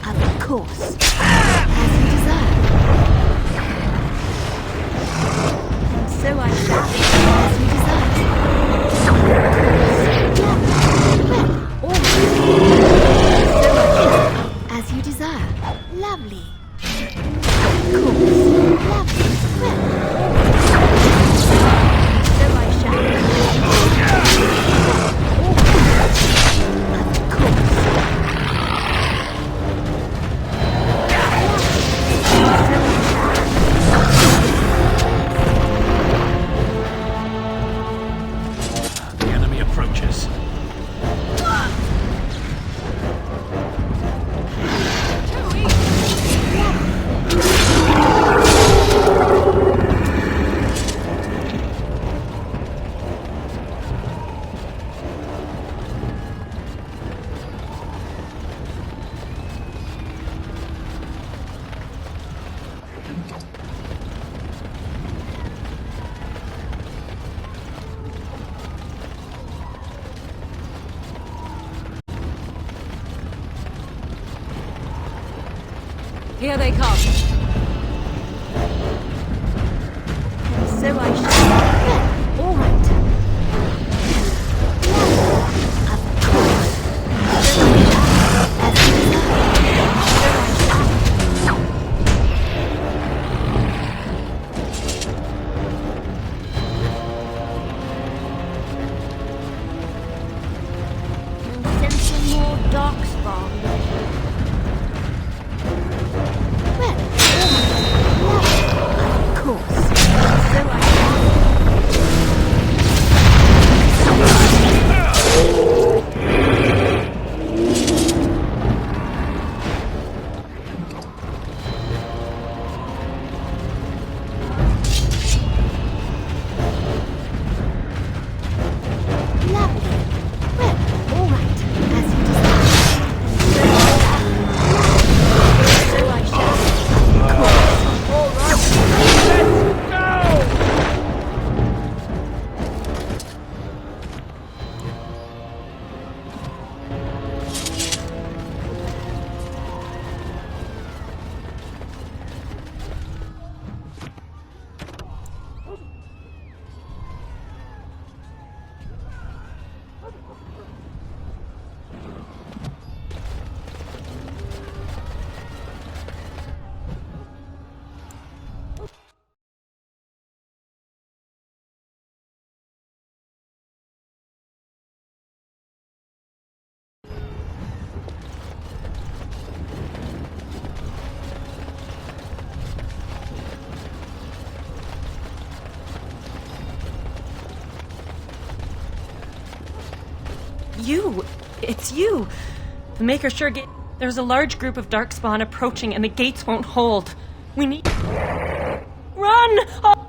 Of course. As you desire. And so I shall. As you desire. As you desire. Lovely. Of course. Lovely. So I shall. Of course. Here they come. So I shall. All right. Send some more darkspawn. Of course. So You! It's you! The Maker sure get. There's a large group of Darkspawn approaching and the gates won't hold. We need. Run! Oh.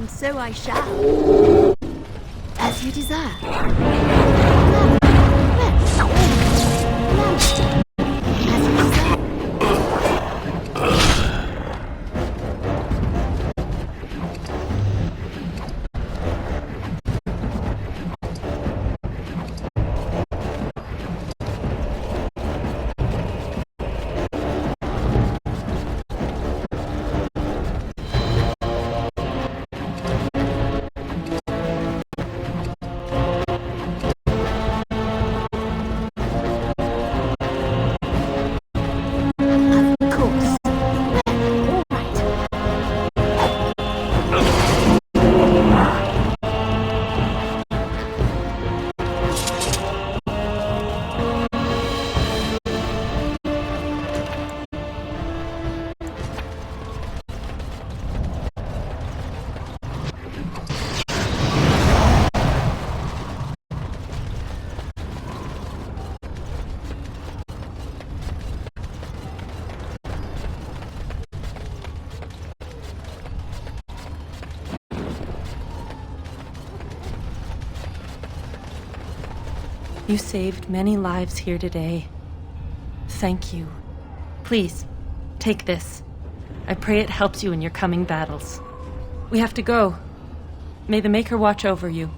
So I shall. As you desire. You saved many lives here today. Thank you. Please, take this. I pray it helps you in your coming battles. We have to go. May the Maker watch over you.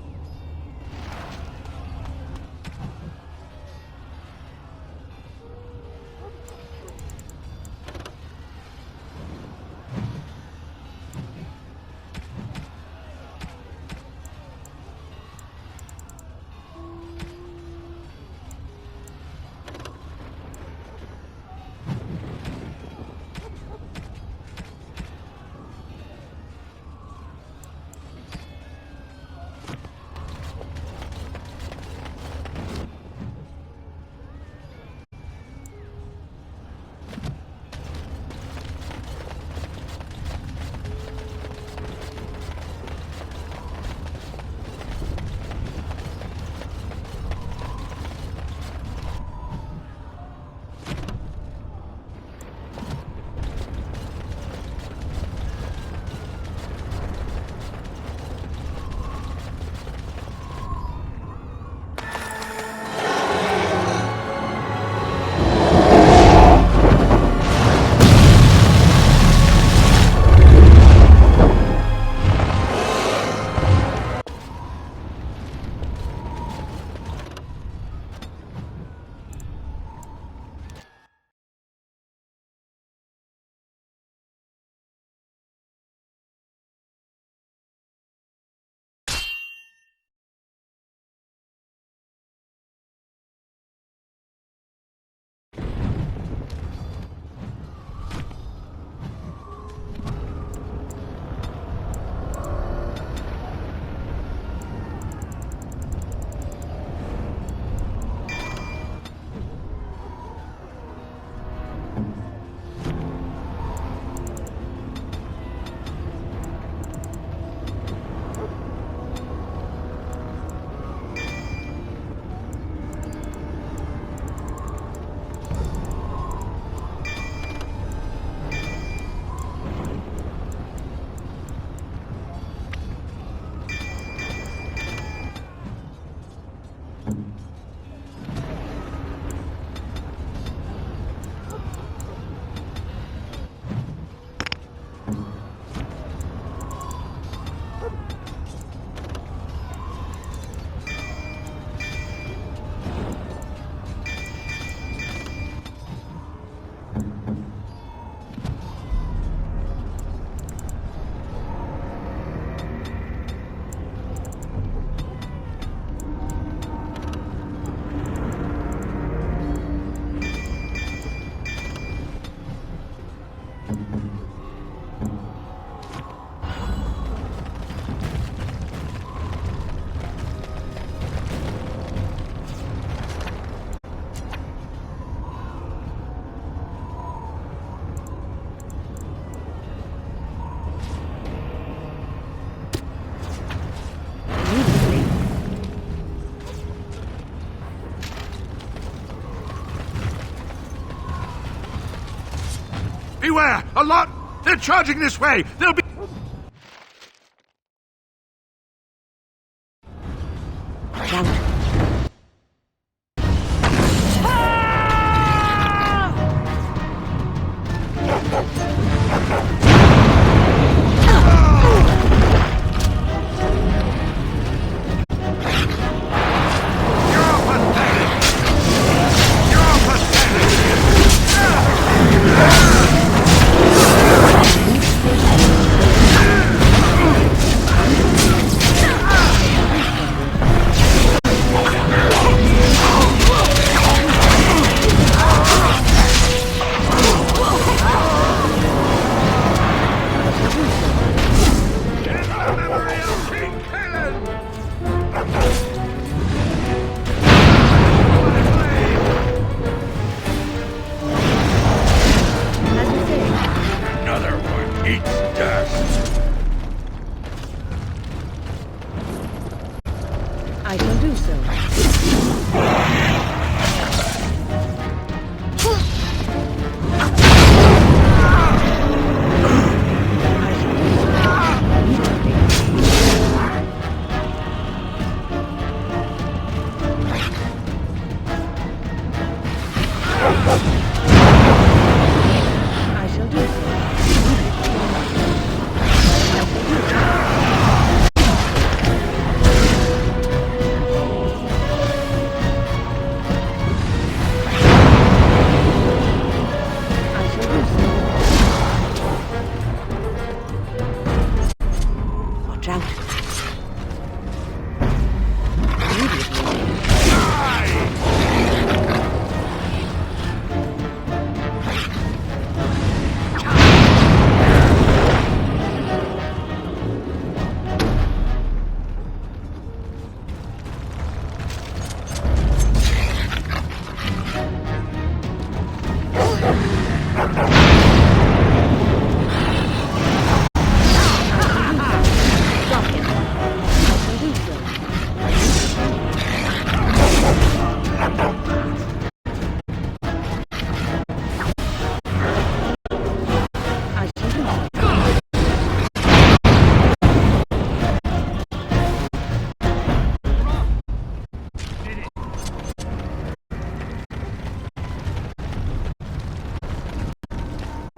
Beware! A lot! They're charging this way! They'll be...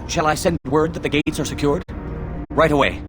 Shall I send word that the gates are secured? Right away.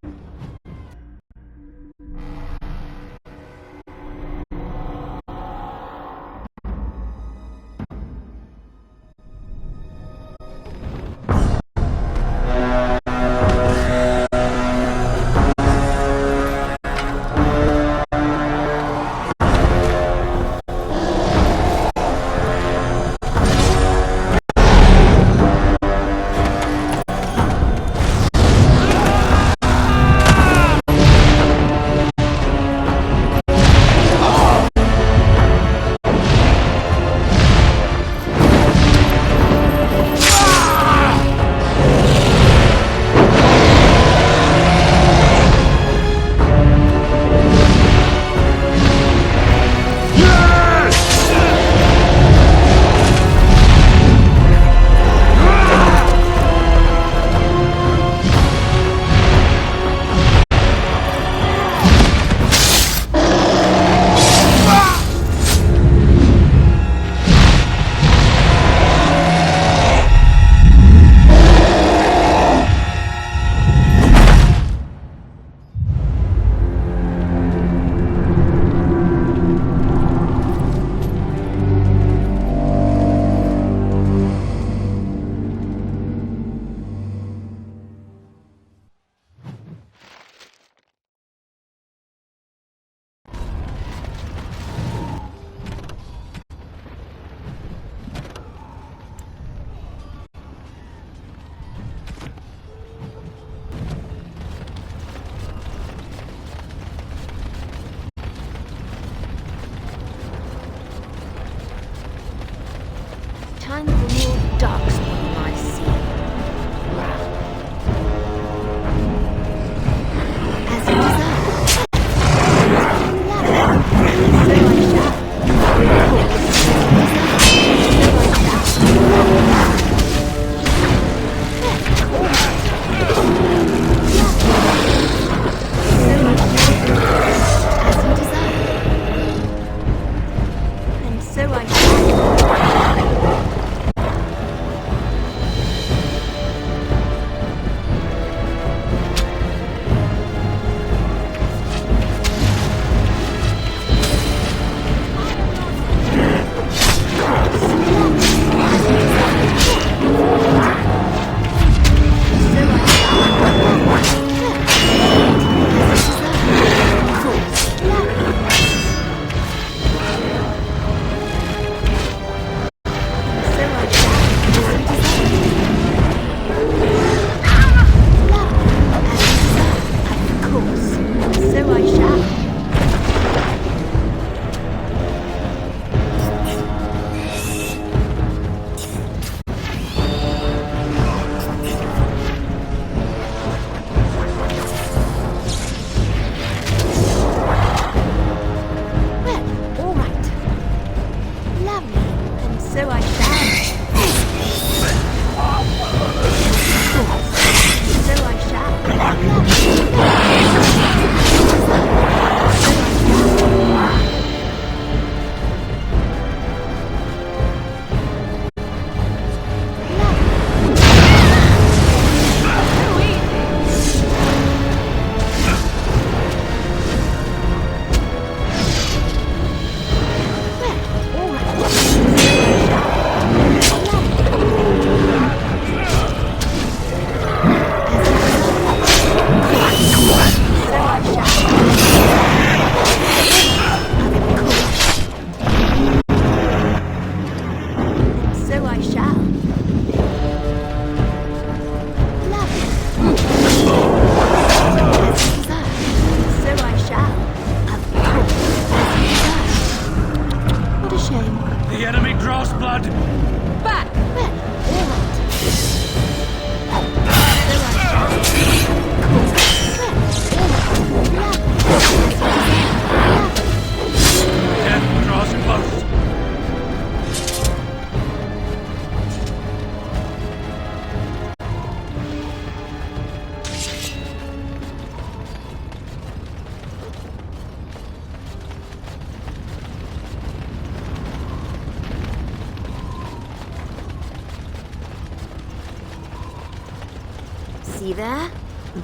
See there?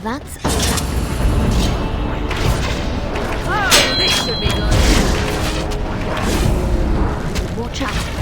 That's Oh, this should be good. watch out.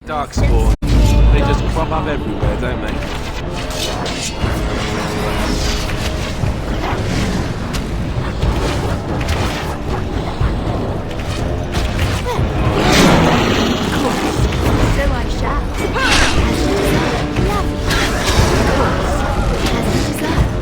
Darkspawn. They just crop up everywhere, don't they? So I shall. As you desire.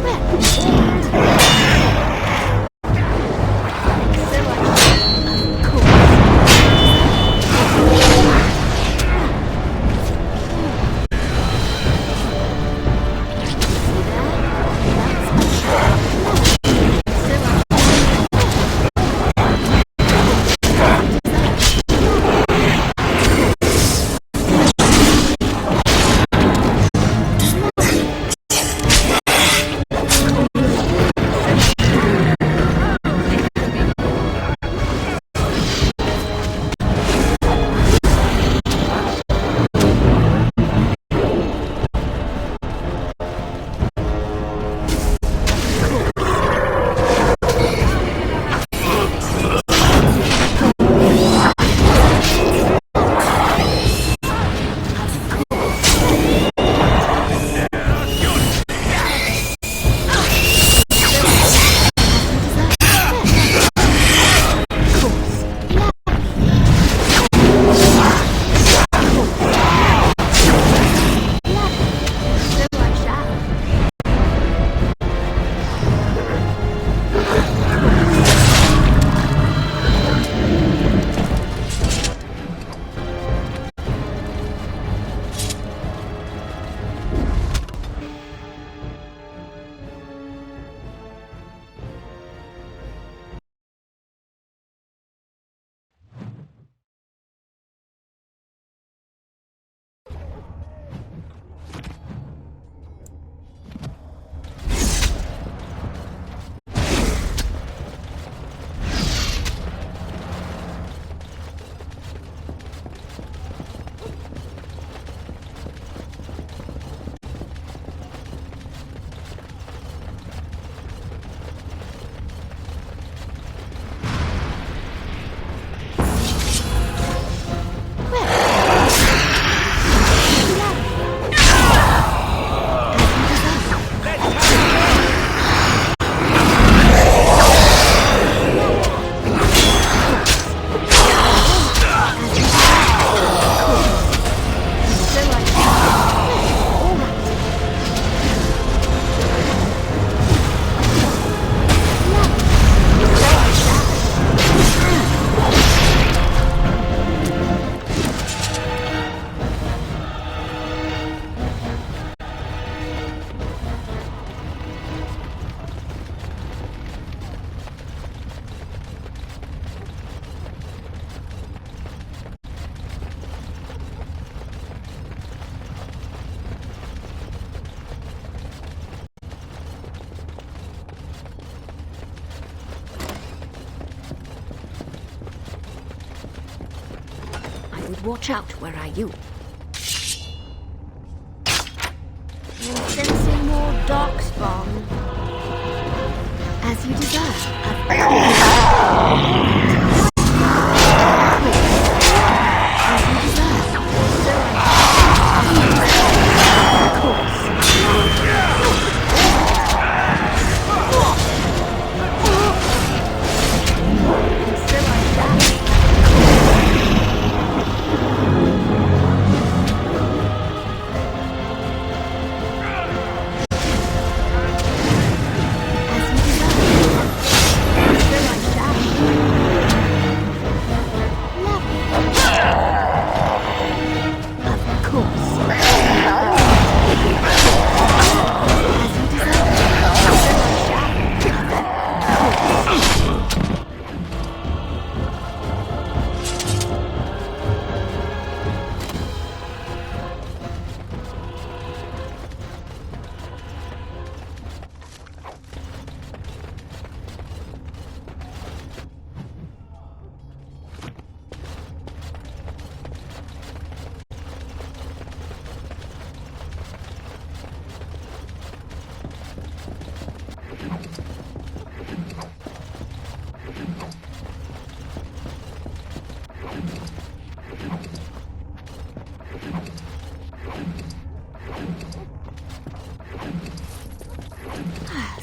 watch out, where are you? I'm sensing more darkspawn. As you desire,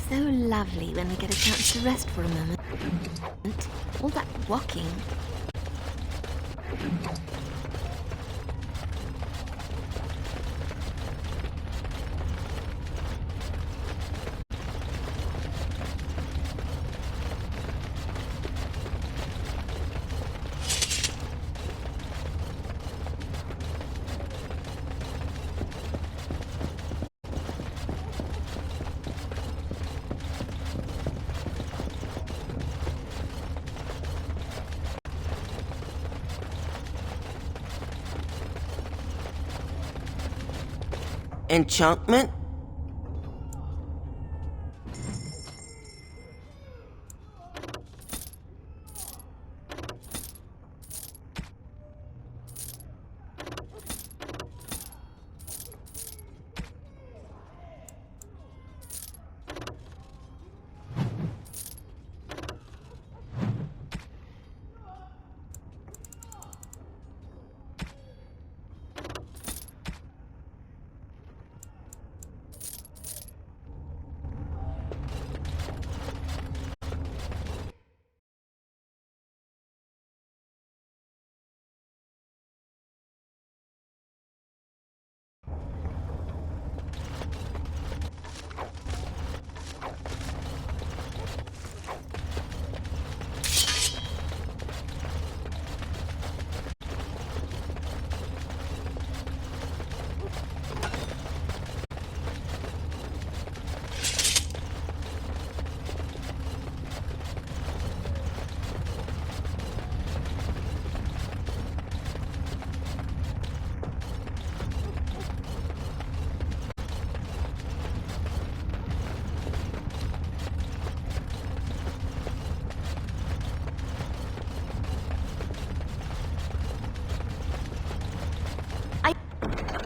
so lovely when we get a chance to rest for a moment. All that walking. Enchantment?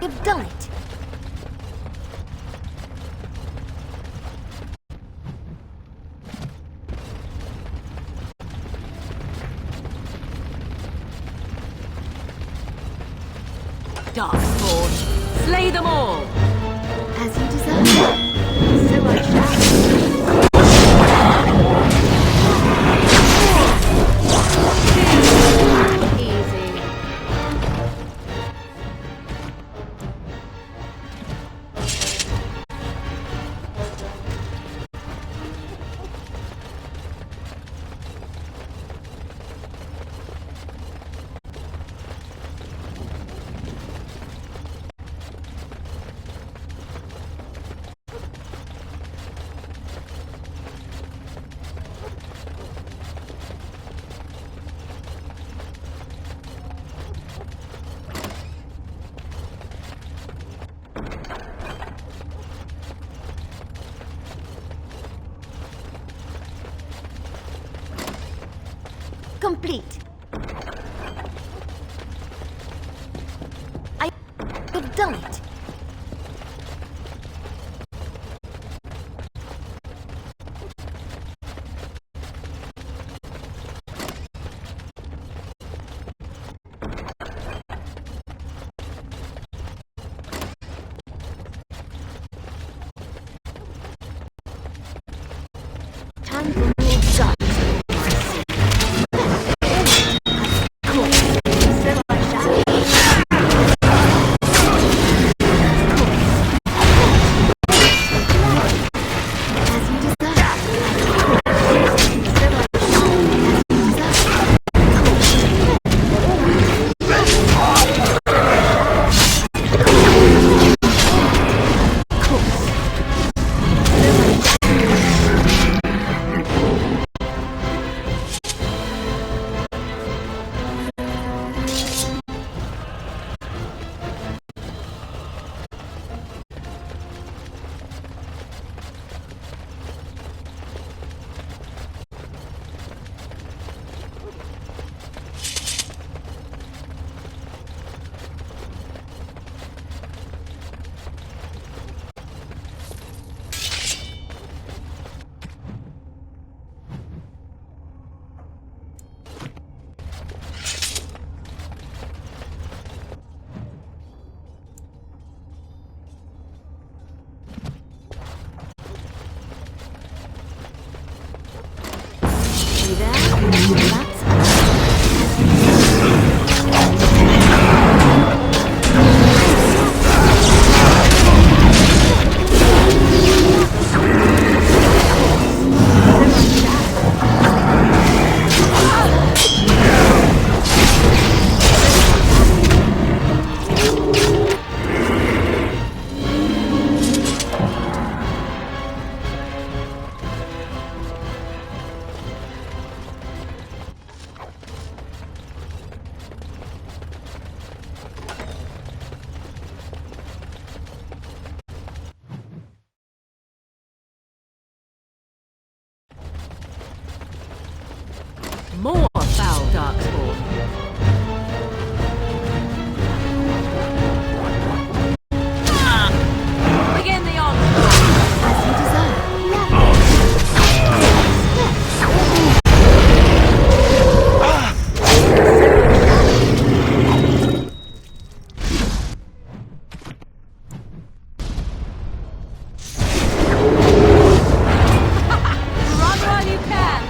You've done it. Darkspawn, slay them all! As you desire. So I shall. Complete. have done it. Time for more dark. More foul darkspawn. Begin the onslaught. As you desire. Run while you can.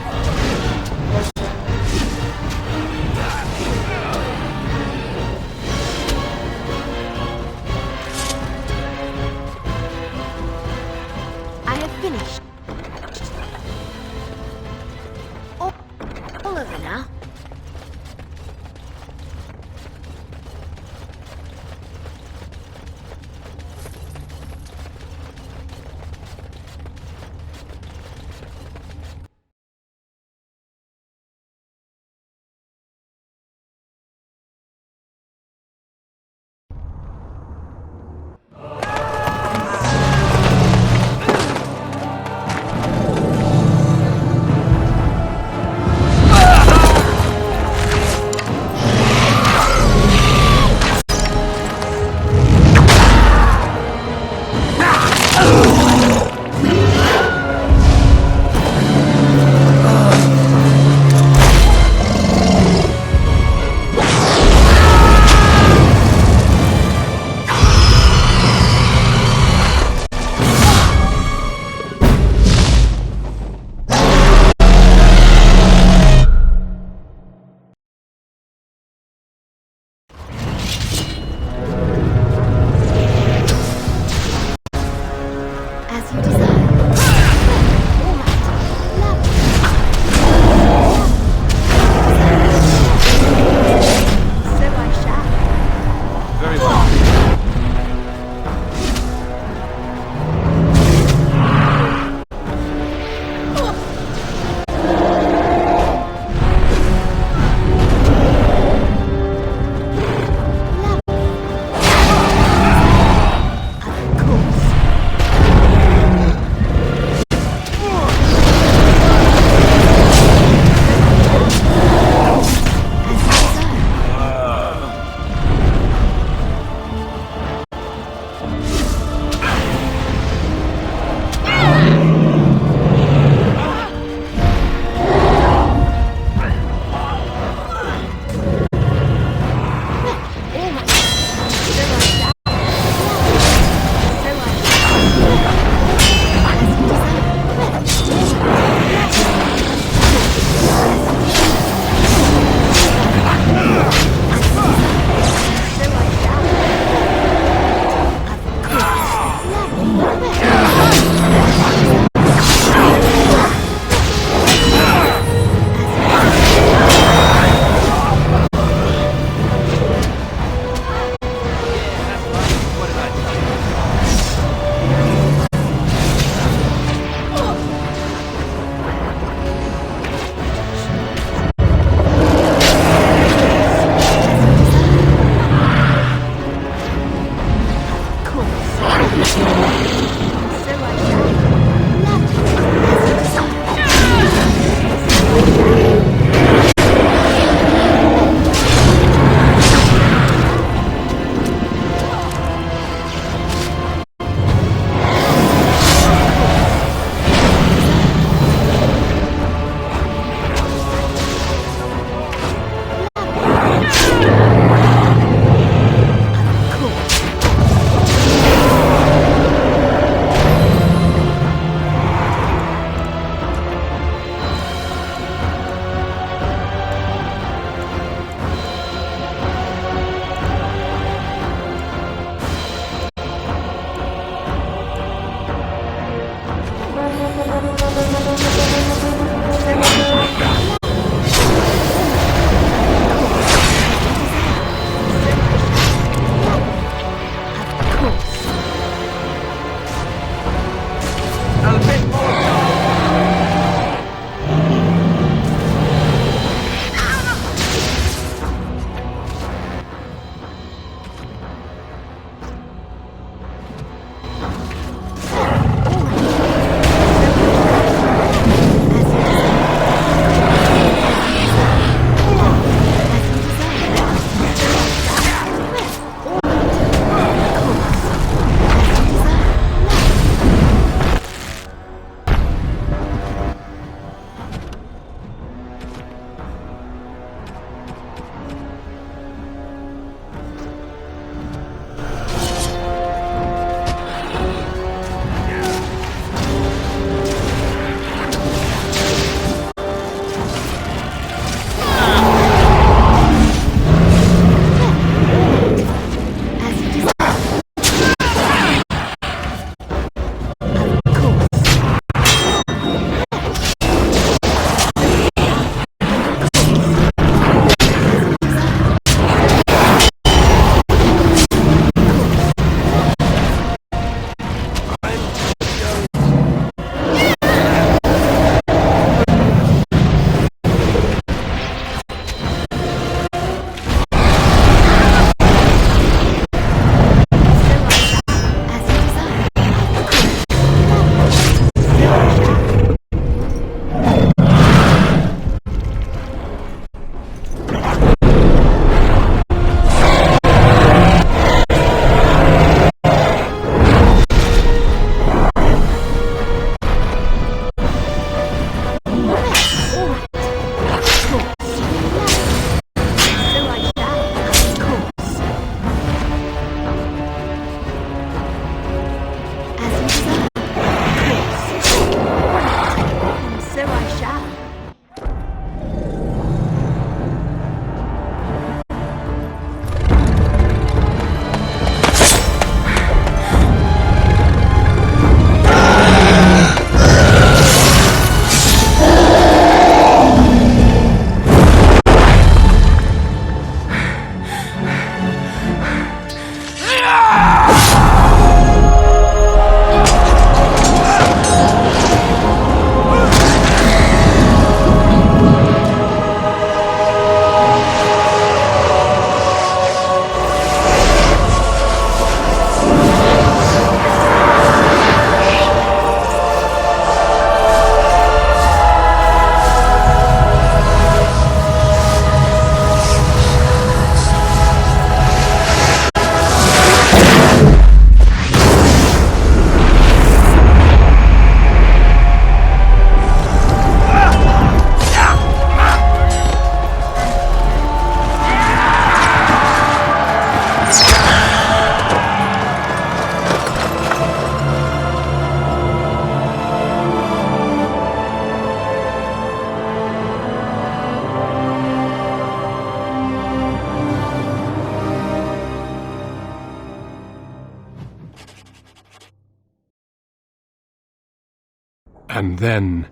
And then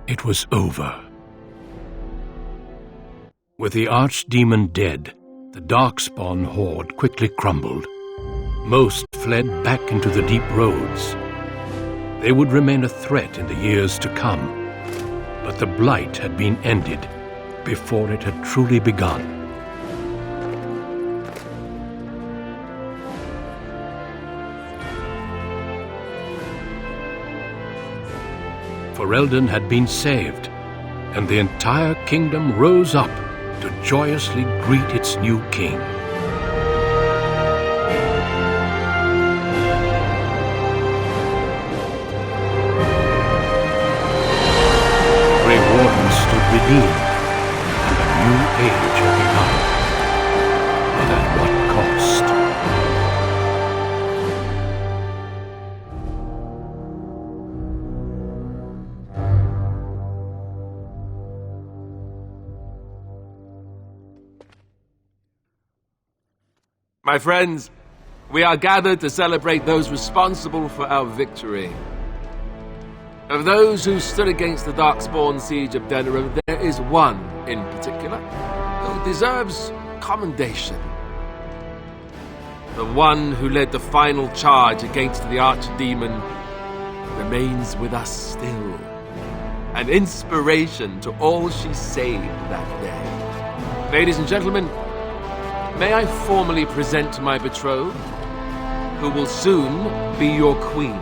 it was over. With the archdemon dead, the Darkspawn horde quickly crumbled. Most fled back into the deep roads. They would remain a threat in the years to come, but the blight had been ended before it had truly begun. Ferelden had been saved, and the entire kingdom rose up to joyously greet its new king. Grey Warden stood redeemed, and a new age had begun. But at what cost? My friends, we are gathered to celebrate those responsible for our victory. Of those who stood against the Darkspawn siege of Denerim, there is one in particular who deserves commendation. The one who led the final charge against the Archdemon remains with us still, an inspiration to all she saved that day. Ladies and gentlemen, may I formally present my betrothed, who will soon be your queen.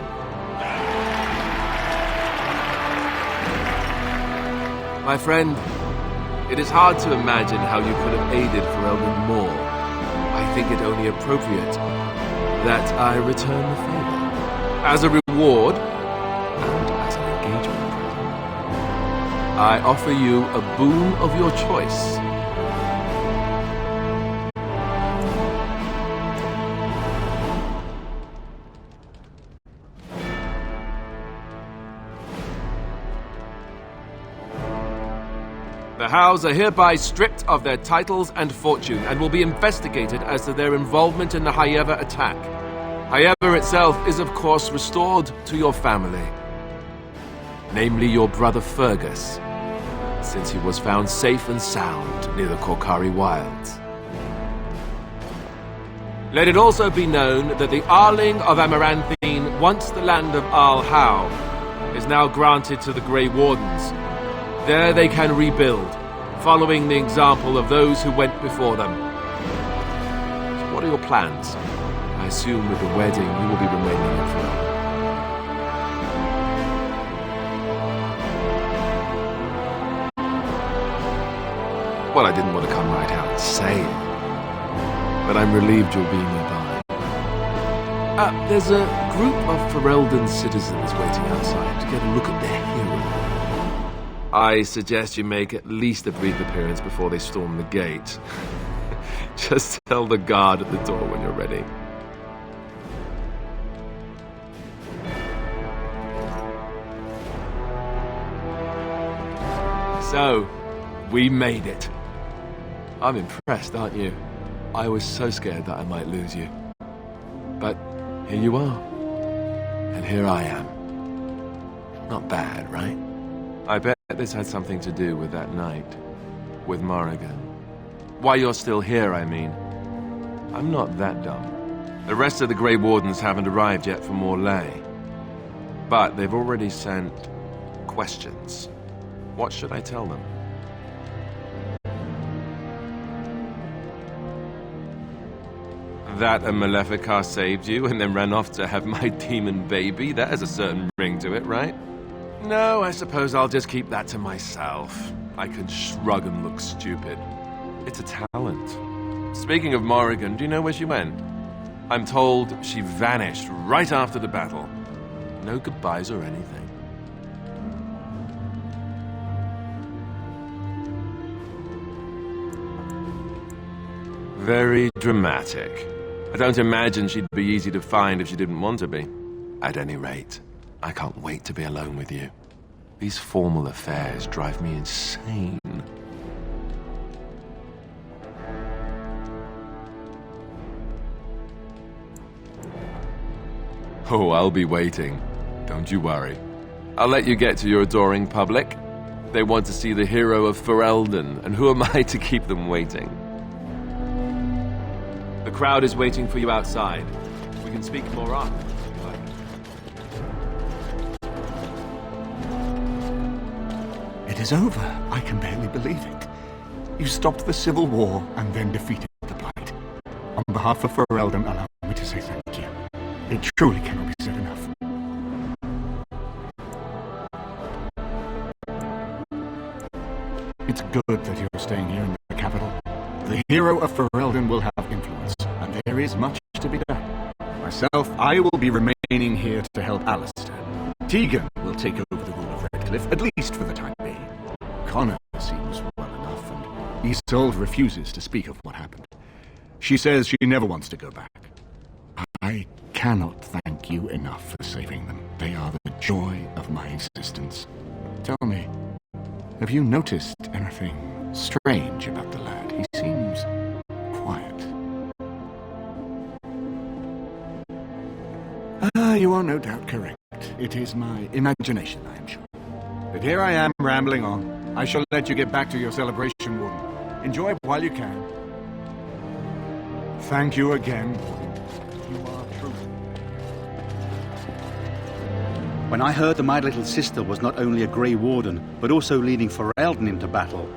My friend, it is hard to imagine how you could have aided Ferelden more. I think it only appropriate that I return the favor. As a reward, and as an engagement present, I offer you a boon of your choice. The Howes are hereby stripped of their titles and fortune, and will be investigated as to their involvement in the Hayeva attack. Hayeva itself is of course restored to your family, namely your brother Fergus, since he was found safe and sound near the Korkari Wilds. Let it also be known that the Arling of Amaranthine, once the land of Arl Howe, is now granted to the Grey Wardens. There they can rebuild, following the example of those who went before them. So what are your plans? I assume with the wedding you will be remaining in Ferelden. Well, I didn't want to come right out and say it, but I'm relieved you'll be nearby. There's a group of Ferelden citizens waiting outside to get a look at their hero. I suggest you make at least a brief appearance before they storm the gate. Just tell the guard at the door when you're ready. So, we made it. I'm impressed, aren't you? I was so scared that I might lose you. But here you are. And here I am. Not bad, right? I bet this had something to do with that night. With Morrigan. Why you're still here, I mean. I'm not that dumb. The rest of the Grey Wardens haven't arrived yet for Morlaix. But they've already sent questions. What should I tell them? That a Maleficar saved you and then ran off to have my demon baby? That has a certain ring to it, right? No, I suppose I'll just keep that to myself. I can shrug and look stupid. It's a talent. Speaking of Morrigan, do you know where she went? I'm told she vanished right after the battle. No goodbyes or anything. Very dramatic. I don't imagine she'd be easy to find if she didn't want to be. At any rate, I can't wait to be alone with you. These formal affairs drive me insane. Oh, I'll be waiting. Don't you worry. I'll let you get to your adoring public. They want to see the hero of Ferelden, and who am I to keep them waiting? The crowd is waiting for you outside. We can speak more after, if you like. It is over. I can barely believe it. You stopped the civil war and then defeated the Blight. On behalf of Ferelden, allow me to say thank you. It truly cannot be said enough. It's good that you're staying here in the capital. The hero of Ferelden will have influence, and there is much to be done. Myself, I will be remaining here to help Alistair. Tegan will take over the rule of Redcliffe, at least for the time being. Connor seems well enough, and Isolde refuses to speak of what happened. She says she never wants to go back. I cannot thank you enough for saving them. They are the joy of my existence. Tell me, have you noticed anything strange about the lad? He seems quiet. You are no doubt correct. It is my imagination, I am sure. But here I am, rambling on. I shall let you get back to your celebration, Warden. Enjoy while you can. Thank you again, Warden. You are true. When I heard that my little sister was not only a Grey Warden, but also leading Ferelden into battle,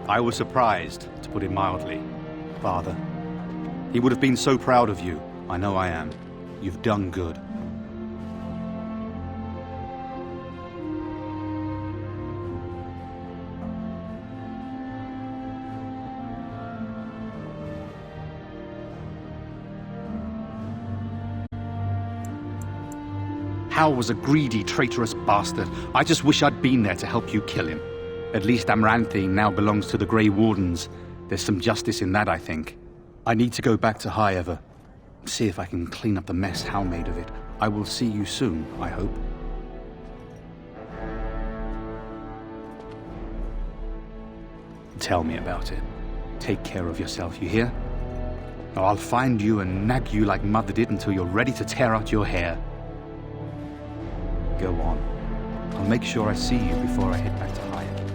I was surprised, to put it mildly. Father, he would have been so proud of you. I know I am. You've done good. Hal was a greedy, traitorous bastard. I just wish I'd been there to help you kill him. At least Amaranthine now belongs to the Grey Wardens. There's some justice in that, I think. I need to go back to High Ever. See if I can clean up the mess Hal made of it. I will see you soon, I hope. Tell me about it. Take care of yourself, you hear? Or I'll find you and nag you like Mother did until you're ready to tear out your hair. Go on. I'll make sure I see you before I head back to High Ever.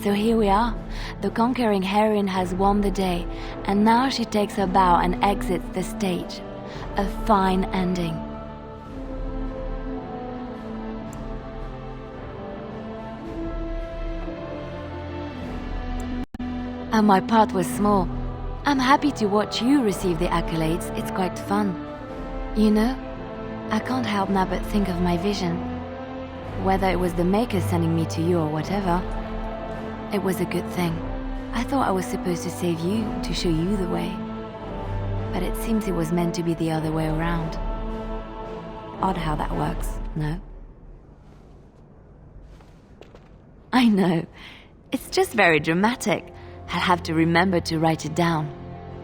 So here we are. The conquering heroine has won the day, and now she takes her bow and exits the stage. A fine ending. And my part was small. I'm happy to watch you receive the accolades. It's quite fun. You know, I can't help now but think of my vision. Whether it was the Maker sending me to you or whatever, it was a good thing. I thought I was supposed to save you, to show you the way. But it seems it was meant to be the other way around. Odd how that works, no? I know. It's just very dramatic. I'll have to remember to write it down.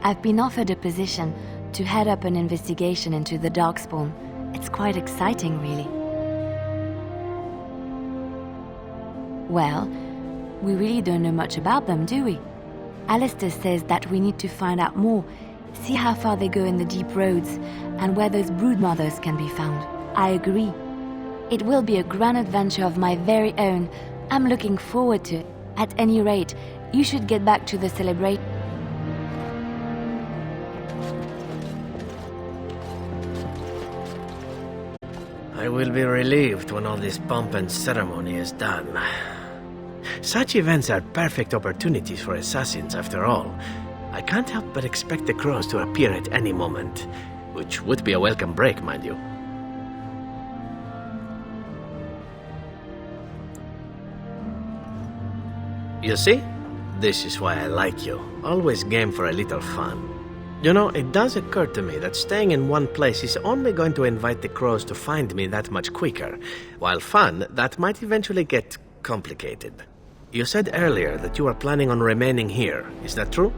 I've been offered a position to head up an investigation into the Darkspawn. It's quite exciting, really. Well, we really don't know much about them, do we? Alistair says that we need to find out more, see how far they go in the deep roads, and where those broodmothers can be found. I agree. It will be a grand adventure of my very own. I'm looking forward to it. At any rate, you should get back to the celebration. I will be relieved when all this pomp and ceremony is done. Such events are perfect opportunities for assassins, after all. I can't help but expect the crows to appear at any moment, which would be a welcome break, mind you. You see? This is why I like you. Always game for a little fun. You know, it does occur to me that staying in one place is only going to invite the crows to find me that much quicker, while fun, that might eventually get complicated. You said earlier that you are planning on remaining here. Is that true?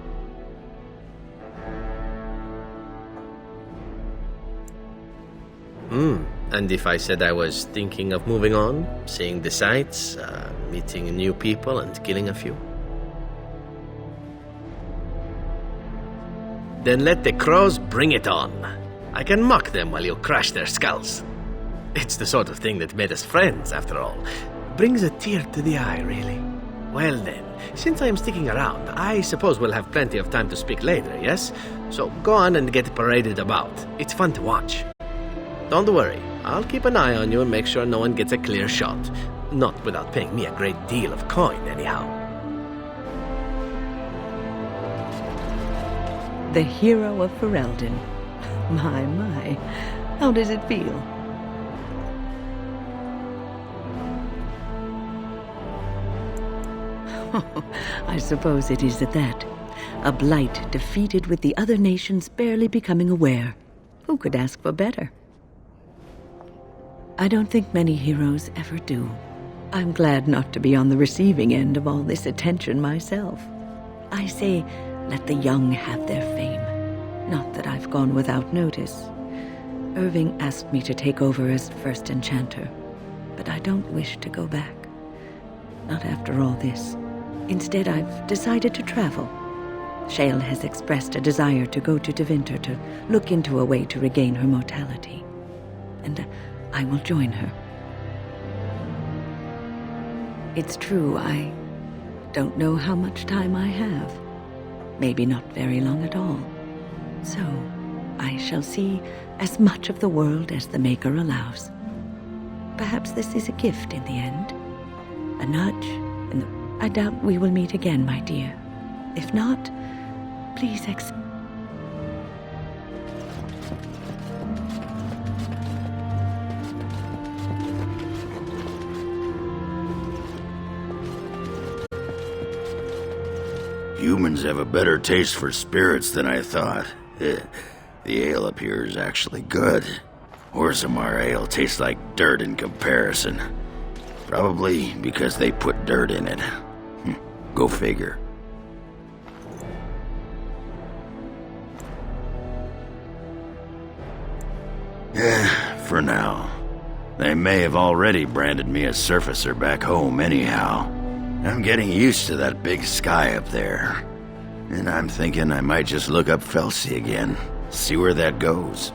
And if I said I was thinking of moving on, seeing the sights, meeting new people and killing a few? Then let the crows bring it on. I can mock them while you crush their skulls. It's the sort of thing that made us friends, after all. Brings a tear to the eye, really. Well then, since I am sticking around, I suppose we'll have plenty of time to speak later, yes? So go on and get paraded about. It's fun to watch. Don't worry, I'll keep an eye on you and make sure no one gets a clear shot. Not without paying me a great deal of coin, anyhow. The hero of Ferelden. My. How does it feel? I suppose it is at that. A blight defeated with the other nations barely becoming aware. Who could ask for better? I don't think many heroes ever do. I'm glad not to be on the receiving end of all this attention myself. I say, let the young have their fame. Not that I've gone without notice. Irving asked me to take over as first enchanter, but I don't wish to go back. Not after all this. Instead, I've decided to travel. Shale has expressed a desire to go to Deventer to look into a way to regain her mortality. And I will join her. It's true, I don't know how much time I have. Maybe not very long at all. So, I shall see as much of the world as the Maker allows. Perhaps this is a gift in the end. A nudge, and I doubt we will meet again, my dear. If not, please accept. Humans have a better taste for spirits than I thought. The ale up here is actually good. Orzammar ale tastes like dirt in comparison. Probably because they put dirt in it. Go figure. For now. They may have already branded me a surfacer back home anyhow. I'm getting used to that big sky up there. And I'm thinking I might just look up Felsi again. See where that goes.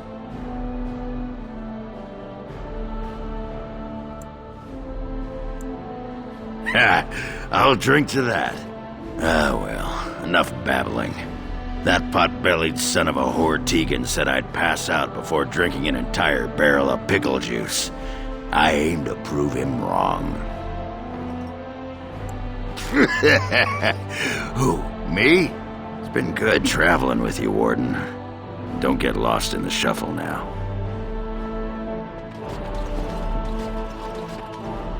I'll drink to that. Ah, well, enough babbling. That pot-bellied son of a whore Tegan said I'd pass out before drinking an entire barrel of pickle juice. I aim to prove him wrong. Who, me? It's been good traveling with you, Warden. Don't get lost in the shuffle now.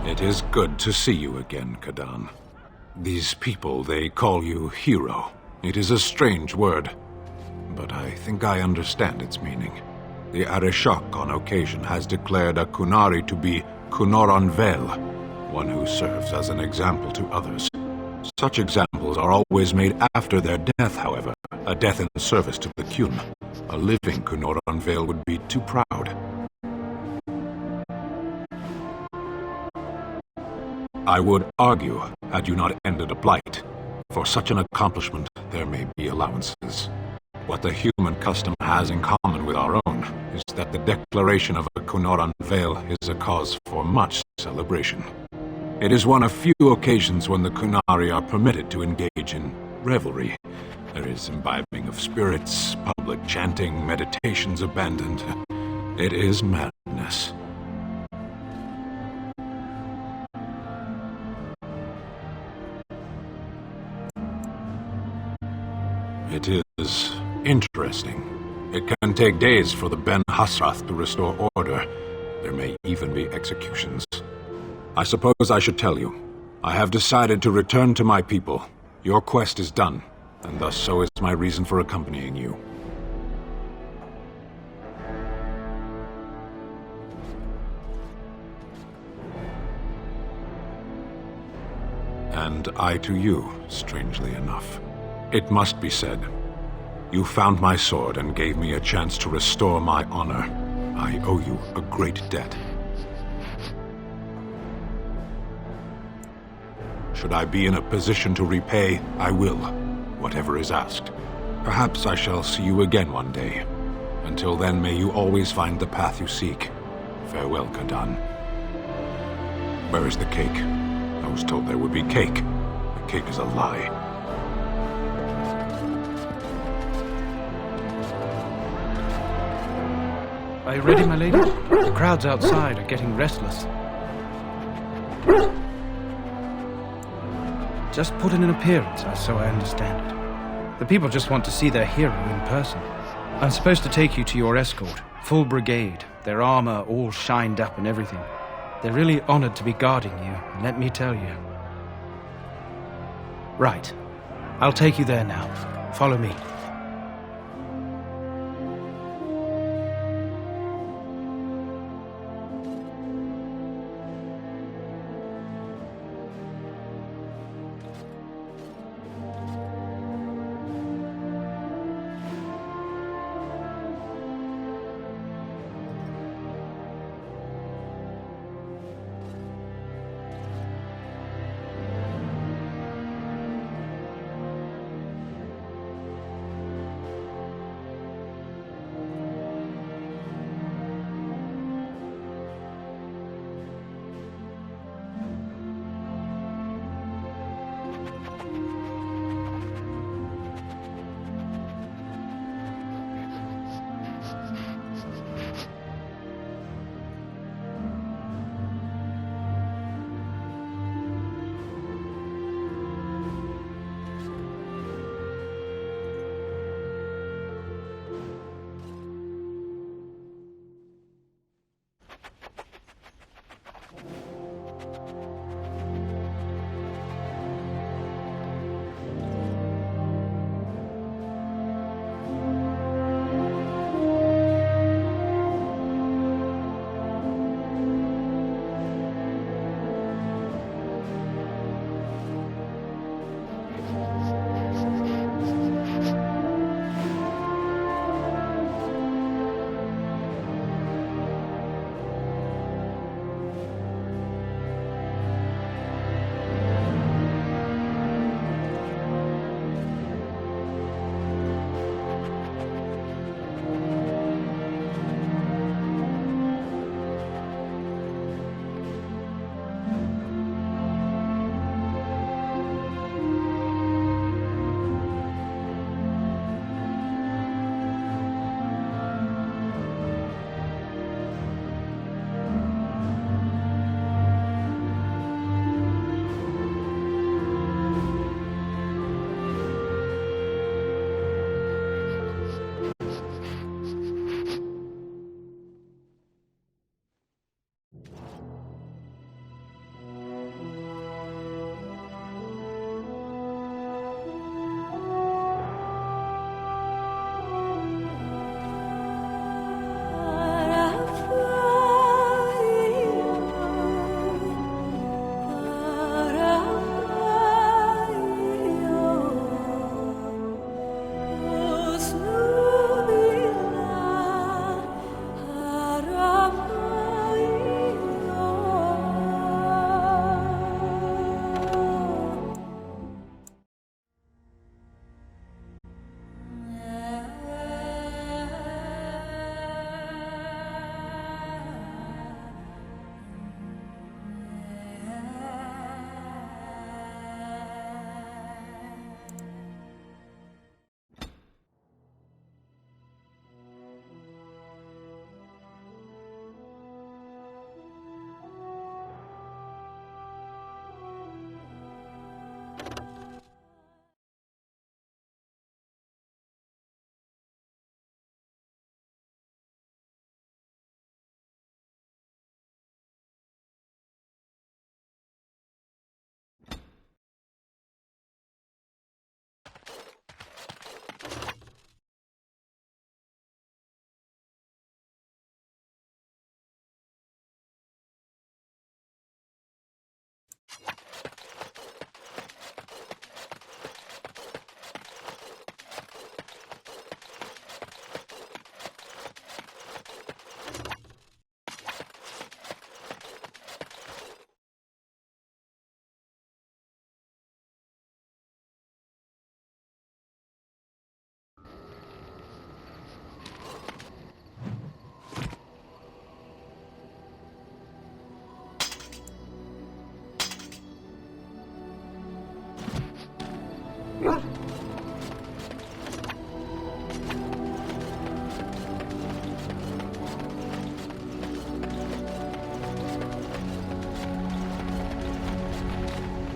It is good to see you again, Kadan. These people, they call you hero. It is a strange word, but I think I understand its meaning. The Arishok on occasion has declared a Kunari to be Kunoran Vel, one who serves as an example to others. Such examples are always made after their death, however, a death in service to the Kyun. A living Kunoran Vel would be too proud. I would argue, had you not ended a blight, for such an accomplishment there may be allowances. What the human custom has in common with our own is that the declaration of a Kunoran Vel is a cause for much celebration. It is one of few occasions when the Kunari are permitted to engage in revelry. There is imbibing of spirits, public chanting, meditations abandoned. It is madness. It is interesting. It can take days for the Ben Hasrath to restore order. There may even be executions. I suppose I should tell you. I have decided to return to my people. Your quest is done, and thus so is my reason for accompanying you. And I to you, strangely enough. It must be said, you found my sword and gave me a chance to restore my honor. I owe you a great debt. Should I be in a position to repay, I will, whatever is asked. Perhaps I shall see you again one day. Until then, may you always find the path you seek. Farewell, Kadan. Where is the cake? I was told there would be cake. The cake is a lie. Are you ready, my lady? The crowds outside are getting restless. Just put in an appearance, so I understand it. The people just want to see their hero in person. I'm supposed to take you to your escort, full brigade, their armor all shined up and everything. They're really honored to be guarding you, let me tell you. Right. I'll take you there now. Follow me.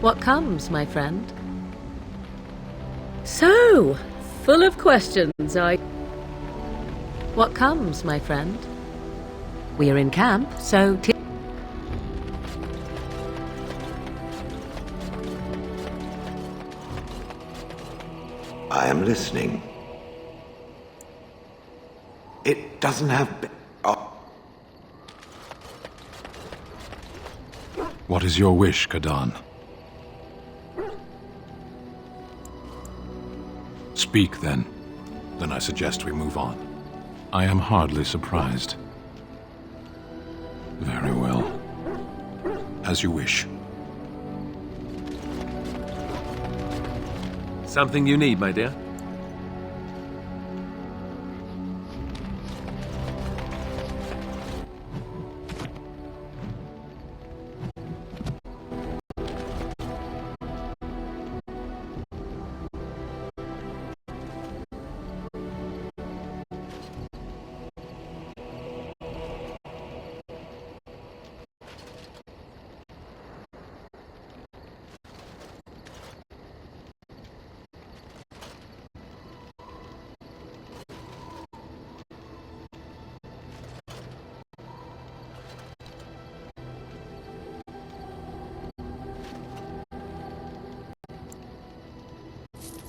What comes, my friend? So, full of questions, are you? What comes, my friend? We are in camp, so... I am listening. It doesn't have... What is your wish, Kadan? Speak, then. Then I suggest we move on. I am hardly surprised. Very well. As you wish. Something you need, my dear?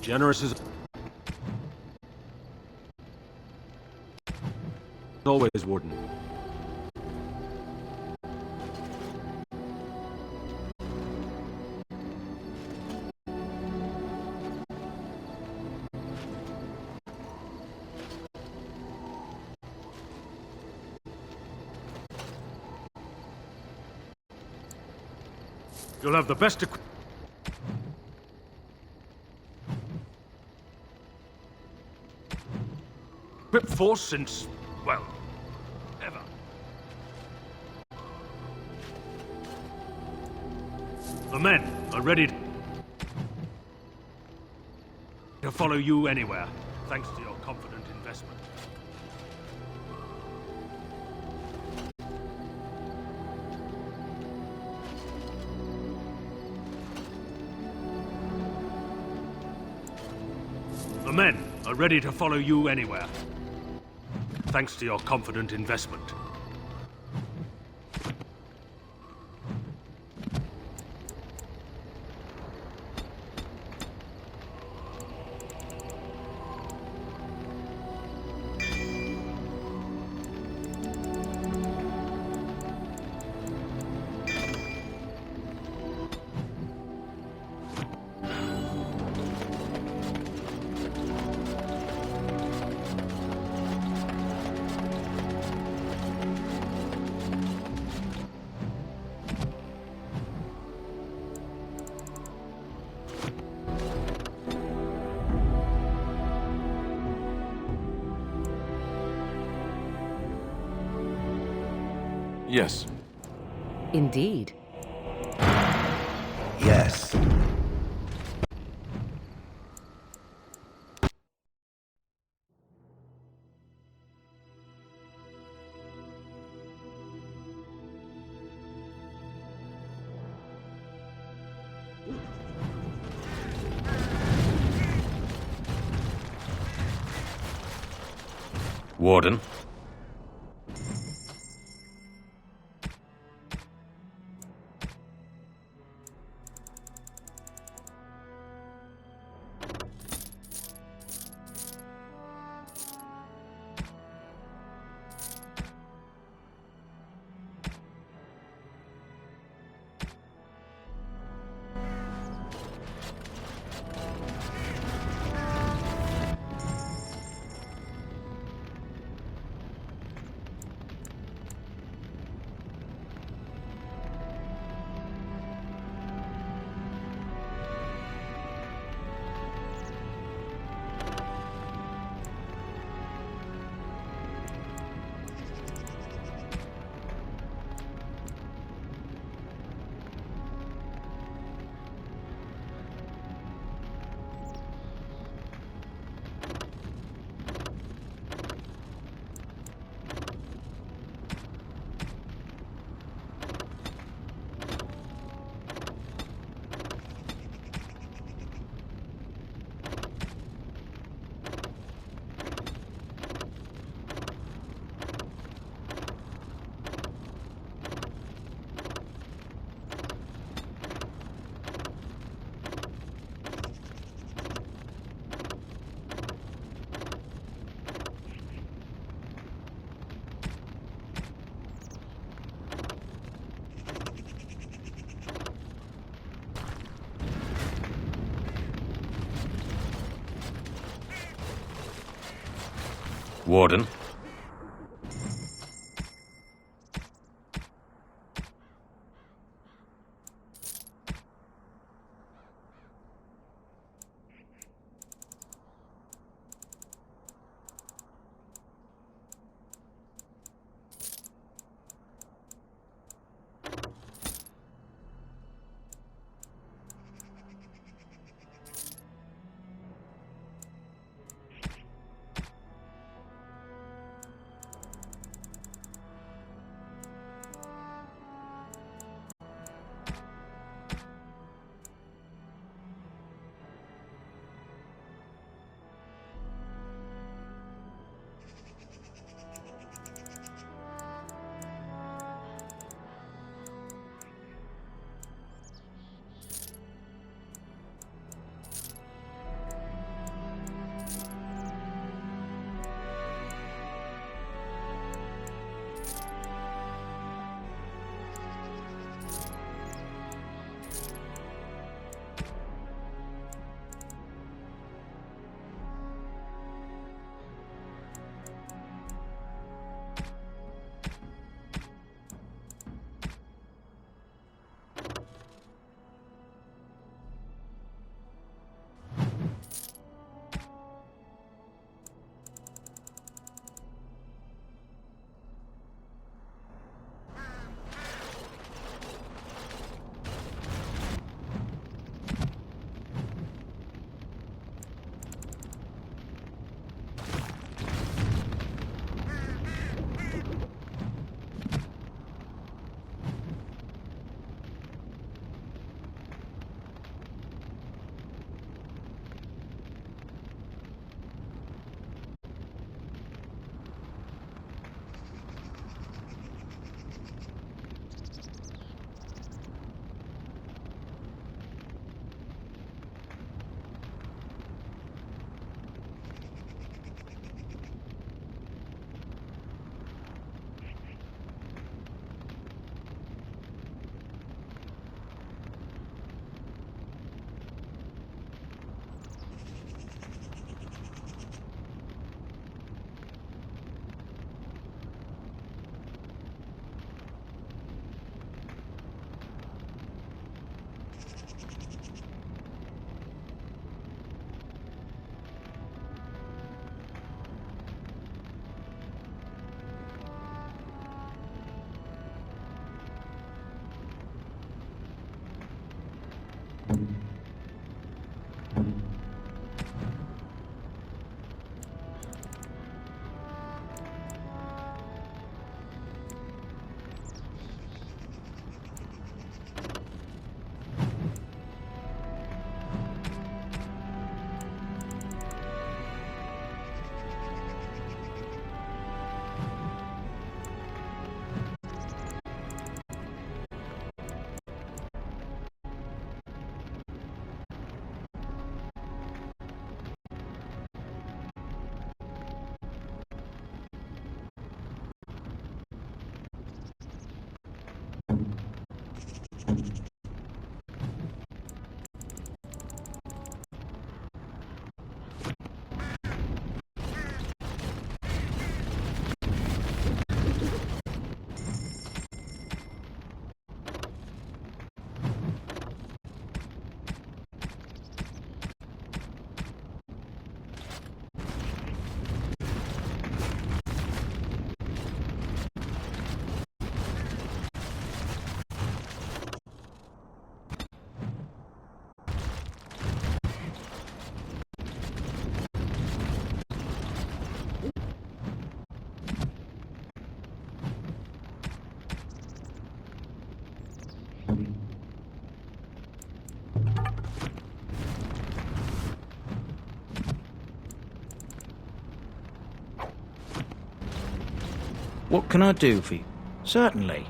Generous as always, Warden. You'll have the best equipment. Force since, well, ever. The men are ready to follow you anywhere, thanks to your confident investment. The men are ready to follow you anywhere, thanks to your confident investment. Yes. Indeed. Yes. Warden? Warden. What can I do for you? Certainly.